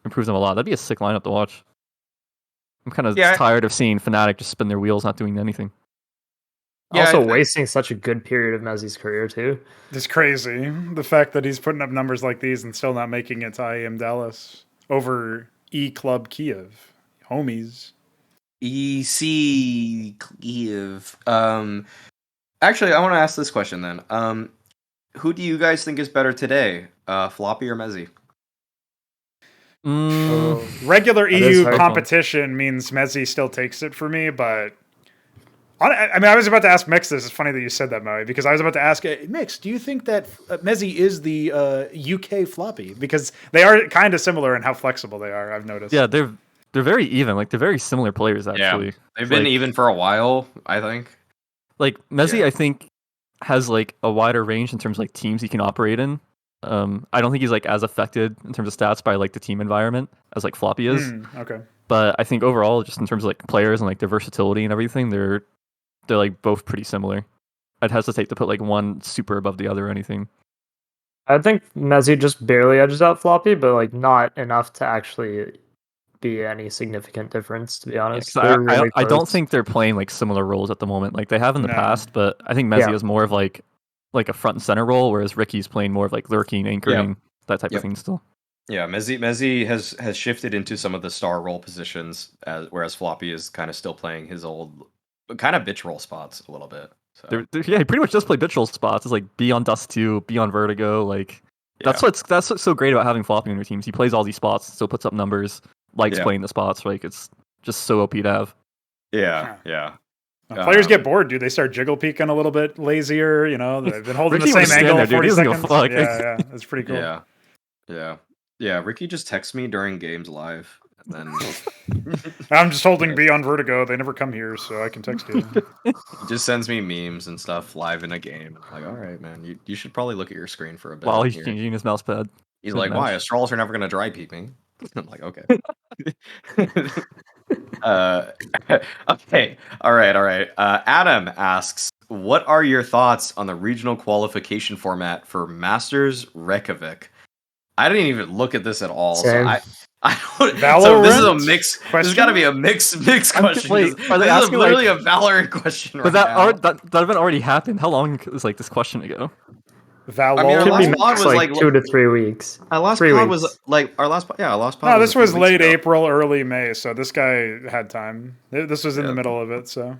improve them a lot. That'd be a sick lineup to watch. I'm kind of tired of seeing Fnatic just spin their wheels, not doing anything. Yeah, also wasting such a good period of mezii's career too. It's crazy the fact that he's putting up numbers like these and still not making it to IEM Dallas over E Club Kiev, homies. EC Kiev. Actually, I want to ask this question then. Who do you guys think is better today, Floppy or mezii? Regular EU competition means mezii still takes it for me, but I was about to ask Mix this. It's funny that you said that, Maui, because I was about to ask Mix, do you think that mezii is the UK Floppy? Because they are kind of similar in how flexible they are, I've noticed. Yeah, they're very even. They're very similar players, actually. Yeah, they've been even for a while, I think. mezii, I think, has a wider range in terms of teams he can operate in. I don't think he's as affected in terms of stats by the team environment as Floppy is. Okay. But I think overall, just in terms of players and their versatility and everything, they're both pretty similar. I'd hesitate to put one super above the other or anything. I think mezii just barely edges out Floppy, but not enough to actually be any significant difference, to be honest. Yeah, I don't think they're playing similar roles at the moment. They have in the past, but I think mezii is more of a front and center role, whereas Ricky's playing more of lurking, anchoring, that type of thing still. Yeah, mezii has shifted into some of the star role positions, whereas Floppy is kind of still playing his old kind of bitch roll spots a little bit. So. He pretty much just play bitch roll spots. It's be on Dust 2, be on Vertigo. That's what's so great about having Floppy on your teams. He plays all these spots, still puts up numbers, likes playing the spots. It's just so OP to have. Yeah. Players get bored, dude. They start jiggle peeking a little bit lazier. They've been holding the same angle 40 seconds. Yeah, that's pretty cool. Yeah. Ricky just texts me during games live. And then I'm just holding B on Vertigo. They never come here, so I can text you. He just sends me memes and stuff live in a game. I'm all right, man. You should probably look at your screen for a bit. While he's changing his mouse pad. He's like, why? Astralis are never going to dry peek me. I'm like, okay. Okay. All right. Adam asks, what are your thoughts on the regional qualification format for Masters Reykjavik? I didn't even look at this at all. Same. So I don't. Valorant So this is a mix. This has question? got to be a mix question. Wait, are they this is asking, literally a Valorant question. But right that event already happened. How long was this question ago? Valorant. I mean, our Should be last pod max, was 2 to 3 weeks. Our last 3 pod weeks. was our last pod. Yeah, our last pod. No, this was a few weeks late ago. April, early May, so this guy had time. This was in the middle of it, so.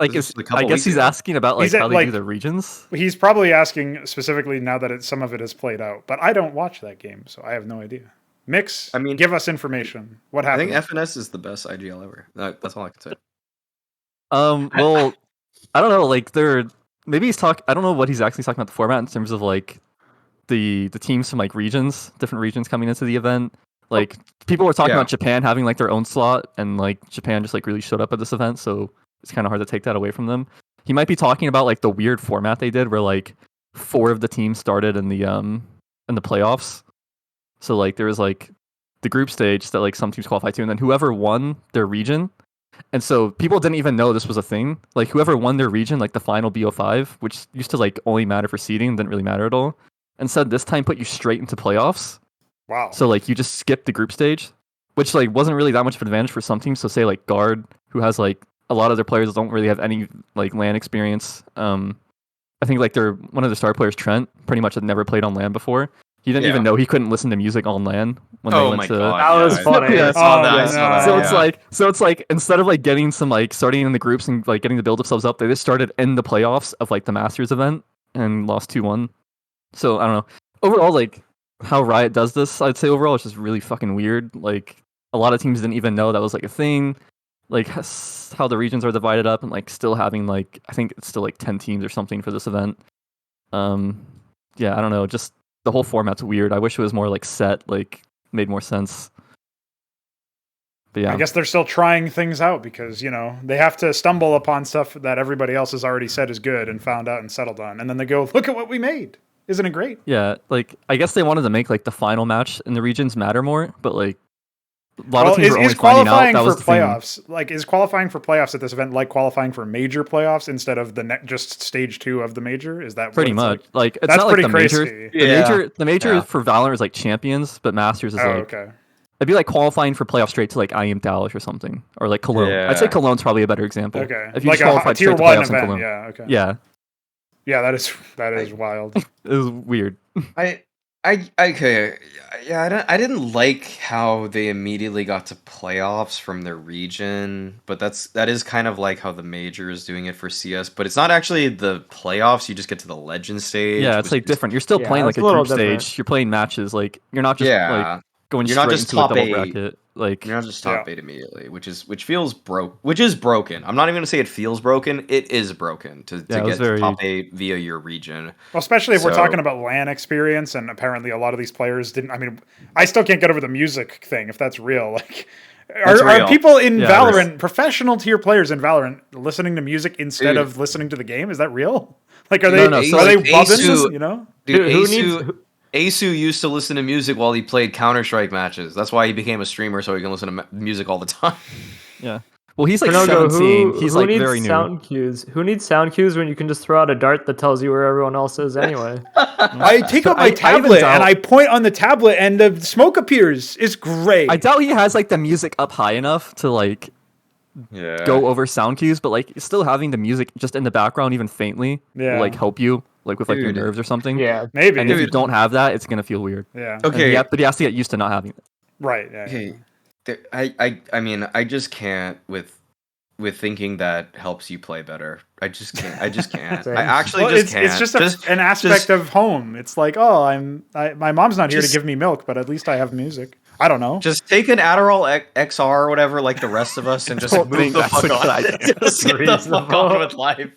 Like, This is a I couple guess weeks he's ago. asking about like He's at, how they like- do their regions. He's probably asking specifically now that some of it has played out, but I don't watch that game, so I have no idea. Mix, I mean- give us information. What I happened? think FNS is the best IGL ever. That's all I can say. Well, I don't know. Like, maybe he's talking. I don't know what he's actually talking about the format in terms of like the teams from like regions, different regions coming into the event. Like, people were talking Yeah. about Japan having like their own slot, and like Japan just like really showed up at this event, so it's kind of hard to take that away from them. He might be talking about like the weird format they did, where like 4 of the teams started in the playoffs. So like there was like the group stage that like some teams qualified to, and then whoever won their region. And so people didn't even know this was a thing. Like whoever won their region, like the final BO5, which used to like only matter for seeding, didn't really matter at all. Instead, this time put you straight into playoffs. Wow. So like you just skipped the group stage, which like wasn't really that much of an advantage for some teams. So say like Guard, who has like a lot of their players don't really have any like LAN experience. I think like one of the star players, Trent, pretty much had never played on LAN before. He didn't even know he couldn't listen to music on LAN when they went to. That was funny. Yeah. So it's like instead of like getting some like starting in the groups and like getting to build themselves up, they just started in the playoffs of like the Masters event and lost 2-1. So I don't know. Overall, like how Riot does this, I'd say overall it's just really fucking weird. Like a lot of teams didn't even know that was like a thing. Like how the regions are divided up and like still having like I think it's still like 10 teams or something for this event. Yeah, I don't know. Just the whole format's weird. I wish it was more like set, like made more sense. But yeah, I guess they're still trying things out because, you know, they have to stumble upon stuff that everybody else has already said is good and found out and settled on. And then they go, look at what we made. Isn't it great? Yeah, like I guess they wanted to make like the final match in the regions matter more, but like a lot of teams were only is finding out qualifying that for was the thing. playoffs like is qualifying for playoffs at this event like qualifying for major playoffs instead of just stage 2 of the major? Is that Pretty what it's much like it's That's not like pretty the major. crazy. The major for Valorant is like champions, but Masters is Oh, like okay. it'd be like qualifying for playoff straight to like IEM Dallas or something, or like Cologne. I'd say Yeah. Cologne's probably a better example. Okay. If you Like just qualified tier straight to 1 playoffs in event. Cologne. Yeah, okay. Yeah, Yeah, that is wild. it was weird. Okay, yeah, I didn't like how they immediately got to playoffs from their region, but that is kind of like how the major is doing it for CS, but it's not actually the playoffs. You just get to the legend stage. Yeah, it's like different. You're still Yeah, playing like it's a a little group different. stage. You're playing matches. Like you're not just like going You're straight not just into a top double 8. bracket. Like You're not just top 8 immediately, which is broken. I'm not even gonna say it feels broken. It is broken to Yeah, it was get to very- top 8 via your region. Well, especially if we're So- talking about LAN experience, and apparently a lot of these players didn't. I mean, I still can't get over the music thing, if that's real. Like, That's are real. people in Yeah, Valorant, professional tier players in Valorant, listening to music instead Dude. of listening to the game? Is that real? Like, are No, they no, so, are they like, bubbins? Asu- You know? Dude, Who Asu used to listen to music while he played Counter-Strike matches. That's why he became a streamer, so he can listen to music all the time. yeah. Well, he's like Fernando, 17. He's who like needs very new. sound cues? Who needs sound cues when you can just throw out a dart that tells you where everyone else is anyway? I take out my I even tablet doubt- and I point on the tablet, and the smoke appears. It's great. I doubt he has like the music up high enough to like Yeah. go over sound cues, but like still having the music just in the background, even faintly, Yeah. will like help you, like with like your Dude. nerves or something. Yeah. Maybe. And if you Dude. don't have that, it's gonna feel weird. Yeah. And Okay. but he has to get used to not having it. Right. Yeah. Okay. I mean, I just can't with thinking that helps you play better. I just can't. I just can't. Same. I actually Well, just can't. it's just an aspect of home. It's like, oh, my mom's not here to Just- give me milk, but at least I have music. I don't know. Just take an Adderall XR or whatever, like the rest of us, and just Don't move think the that's fuck a good on. idea. Just get the fuck on with life.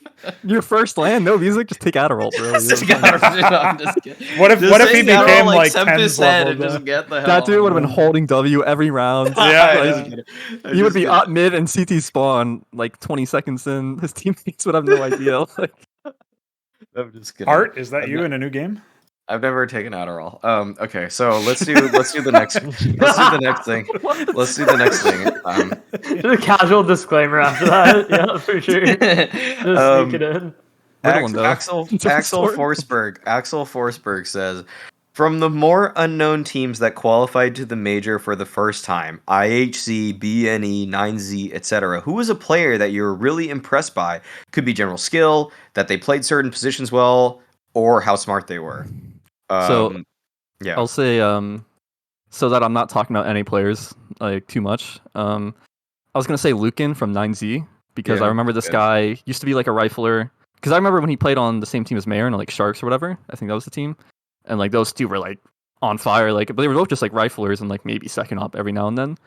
Your first land, no music, just take Adderall, bro. Just get I'm just kidding. What if Just he take Adderall became like 10% 10s level? and just get the hell That dude on. would have been holding W every round. Yeah, He would be up mid and CT spawn like 20 seconds in. His teammates would have no idea. Like, I'm just kidding. Art, is that you in a new game? I've never taken Adderall. Okay, so let's do the next thing. Let's do the next thing. Just a casual disclaimer after that. Yeah, for sure. Just sneak it in. Good one, though. Axel Different story. Forsberg says, from the more unknown teams that qualified to the major for the first time, IHC, BNE, 9Z, etc., who was a player that you were really impressed by? Could be general skill, that they played certain positions well, or how smart they were. Yeah. I'll say, so that I'm not talking about any players like too much. I was gonna say Lucan from 9Z because I remember this guy used to be like a rifler. Because I remember when he played on the same team as Mayor and like Sharks or whatever. I think that was the team, and like those two were like on fire. Like, but they were both just like riflers and like maybe second op every now and then.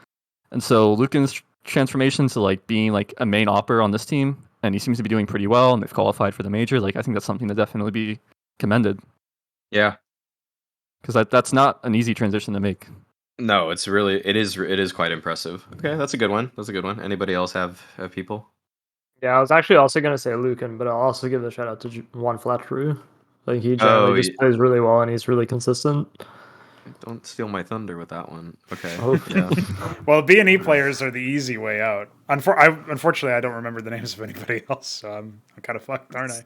And so Lucan's transformation to like being like a main opper on this team, and he seems to be doing pretty well, and they've qualified for the major. Like, I think that's something to definitely be commended. Yeah, because that's not an easy transition to make. No, it is quite impressive. Okay, that's a good one. Anybody else have people? Yeah, I was actually also gonna say Lucan, but I'll also give a shout out to Juan Flatru. Like he generally just plays really well and he's really consistent. Don't steal my thunder with that one. Okay. Oh. Yeah. Well, B&E players are the easy way out. Unfortunately, I don't remember the names of anybody else, so I'm kind of fucked, aren't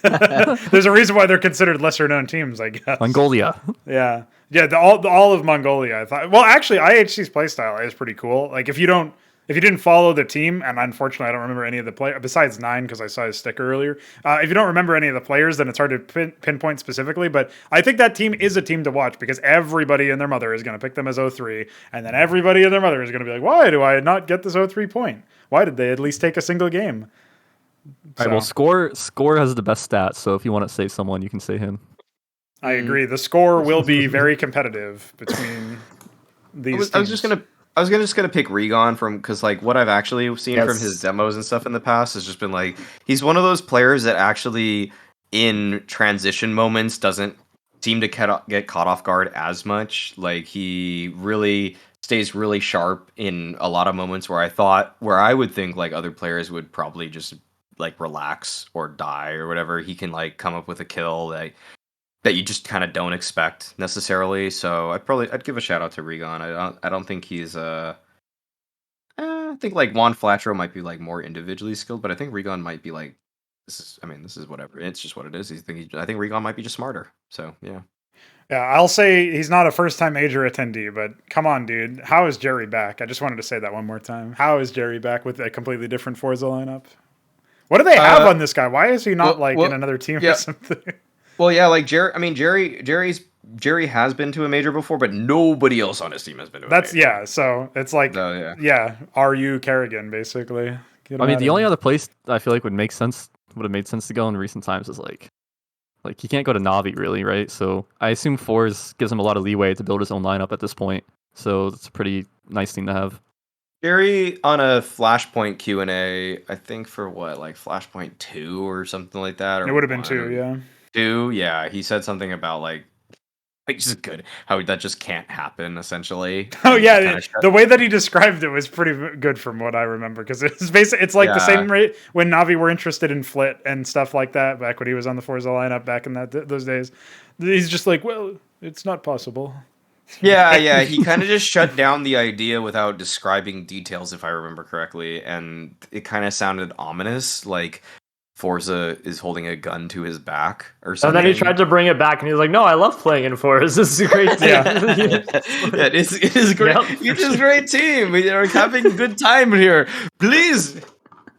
I? There's a reason why they're considered lesser known teams, I guess. Mongolia. Yeah. All of Mongolia. I thought. Well, actually, IHC's playstyle is pretty cool. Like if you didn't follow the team, and unfortunately I don't remember any of the players, besides 9 because I saw his sticker earlier. If you don't remember any of the players, then it's hard to pinpoint specifically, but I think that team is a team to watch because everybody and their mother is going to pick them as 0-3, and then everybody and their mother is going to be like, why do I not get this 0-3 point? Why did they at least take a single game? So. All right, well, Score has the best stats, so if you want to say someone, you can say him. I agree. The score will be very competitive between these teams. I was just gonna pick Regon because like what I've actually seen from his demos and stuff in the past has just been like he's one of those players that actually in transition moments doesn't seem to get caught off guard as much. Like he really stays really sharp in a lot of moments where I would think like other players would probably just like relax or die or whatever. He can like come up with a kill that you just kind of don't expect necessarily. So I'd give a shout out to Regon. I don't think he's I think like Juan Flatro might be like more individually skilled, but I think Regon might be like this is whatever. It's just what it is. I think Regon might be just smarter. So yeah. Yeah, I'll say he's not a first-time major attendee, but come on, dude. How is Jerry back? I just wanted to say that one more time. How is Jerry back with a completely different Forza lineup? What do they have on this guy? Why is he not in another team or something? Well, yeah, like Jerry has been to a major before, but nobody else on his team has been to a major. Yeah, so it's like, are you Kerrigan, basically? The only other place I feel like would have made sense to go in recent times is like he can't go to Navi, really, right? So I assume Forz gives him a lot of leeway to build his own lineup at this point, so it's a pretty nice thing to have. Jerry on a Flashpoint Q&A, I think for what, like Flashpoint 2 or something like that? Or it would have been 2, yeah. 2, yeah. He said something about like just good, how that just can't happen, essentially. Oh yeah, the way that he described it was pretty good from what I remember, because it's basically the same rate when Navi were interested in Flit and stuff like that back when he was on the Forza lineup back in those days. He's just like, well, it's not possible. Yeah, he kind of just shut down the idea without describing details, if I remember correctly, and it kind of sounded ominous, like Forza is holding a gun to his back or something. And then he tried to bring it back, and he was like, "No, I love playing in Forza. This is a great team." It is great. Yep. It is a great team. We are having a good time here. Please,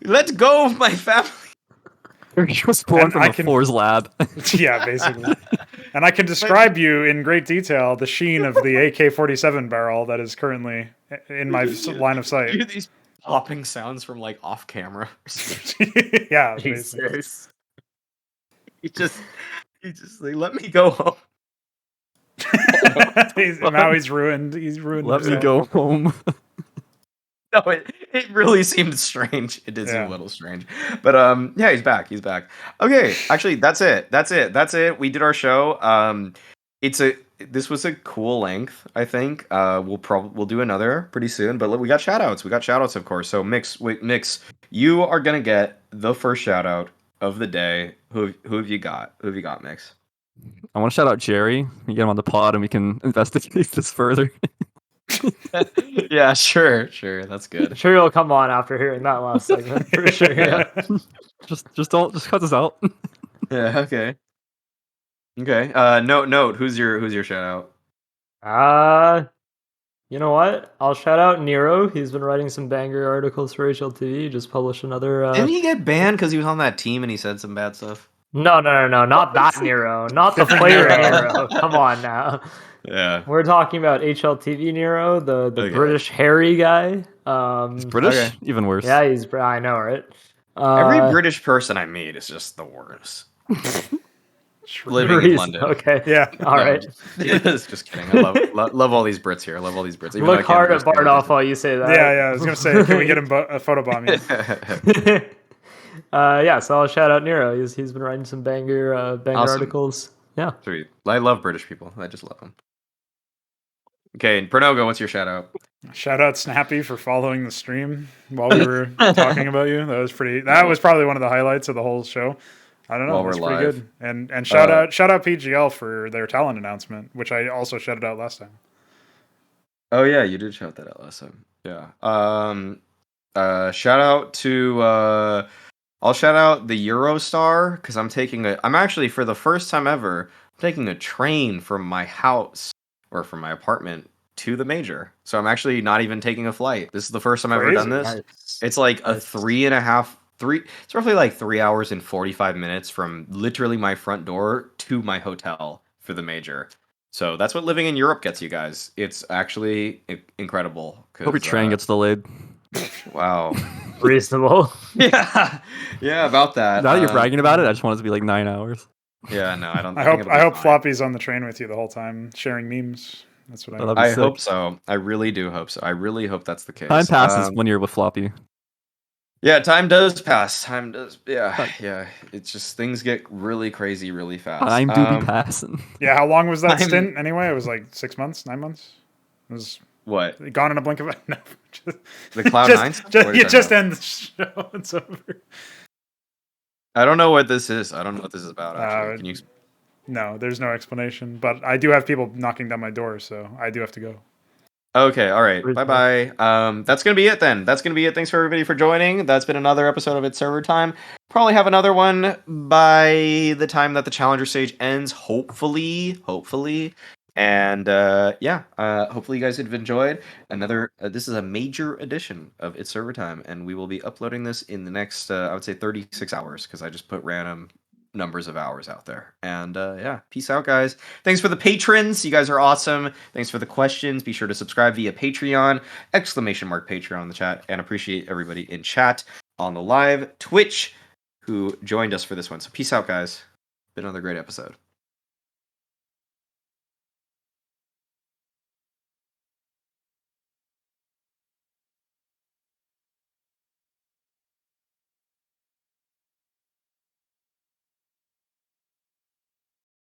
let go of my family. He was born from a Forza lab. Yeah, basically. And I can describe you in great detail the sheen of the AK-47 barrel that is currently in my line of sight. Hear these popping sounds from like off camera. Yeah, Jesus. He just like, let me go home. Now he's ruined. He's ruined. Let me go home. No, it really seemed strange. It did seem a little strange. But yeah, he's back. Okay, actually that's it. We did our show. This was a cool length, I think. We'll do another pretty soon, but we got shout outs. Of course. So Mix, you are gonna get the first shout out of the day. Who have you got? Mix? I want to shout out Jerry. We get him on the pod and we can investigate this further. Yeah, sure, that's good. I'm sure you'll come on after hearing that last segment for sure. Yeah. just cut this out. Yeah, okay. Note. Who's your shout out? You know what? I'll shout out Nero. He's been writing some banger articles for HLTV. He just published another. Didn't he get banned because he was on that team and he said some bad stuff? No, not that Nero, not the player Nero. Come on now. Yeah. We're talking about HLTV Nero, the Okay. British hairy guy. He's British? Okay. Even worse. Yeah, I know, right? Every British person I meet is just the worst. Living in Reason- London. Okay. Yeah. All right. Just kidding. I love all these Brits here. I love all these Brits. Even though I Look can't hard at understand Bardoff what while you say that. Yeah. I was gonna say, can we get him a photobomb? they say. Yeah, so I'll shout out Nero. He's been writing some banger Awesome. articles. Yeah. Sweet. I love British people. I just love them. Okay, and Pernogo, what's your shout out? Shout out Snappy for following the stream while we were talking about you. That was probably one of the highlights of the whole show. I don't know. While That's we're pretty live. good. And shout out PGL for their talent announcement, which I also shouted out last time. Oh yeah, you did shout that out last time. Yeah. Shout out to I'll shout out the Eurostar because I'm actually for the first time ever taking a train from my house or from my apartment to the major. So I'm actually not even taking a flight. This is the first time I've ever done this. Nice. It's like a 3.5 it's roughly like 3 hours and 45 minutes from literally my front door to my hotel for the major. So that's what living in Europe gets you guys. It's actually incredible. Hope your train gets delayed. Wow. Reasonable. Yeah, about that. Now that you're bragging about it, I just want it to be like 9 hours. Yeah, no, I don't. I think hope it'll be fine. Floppy's on the train with you the whole time, sharing memes. That's what I That'd hope. be I sick. hope so. I really do hope so. I really hope that's the case. Time passes when you're with Floppy. Yeah, time does pass. Time does. Yeah. It's just things get really crazy really fast. Time do be passing. Yeah, how long was that I'm- stint anyway? It was like 6 months, 9 months. It was What? gone in a blink of an eye. No, The Cloud9 stuff? What are you talking about? end the show. It's over. I don't know what this is. I don't know what this is about. Actually, can you? No, there's no explanation. But I do have people knocking down my door, so I do have to go. Okay, all right. Bye bye. That's gonna be it then. That's gonna be it. Thanks for everybody for joining. That's been another episode of It's Server Time. Probably have another one by the time that the Challenger stage ends. Hopefully. And hopefully you guys have enjoyed another. This is a major edition of It's Server Time, and we will be uploading this in the next, I would say, 36 hours because I just put random numbers of hours out there. And peace out, guys. Thanks for the patrons. You guys are awesome. Thanks for the questions. Be sure to subscribe via Patreon, !Patreon in the chat, and appreciate everybody in chat on the live Twitch who joined us for this one. So peace out, guys. Been another great episode.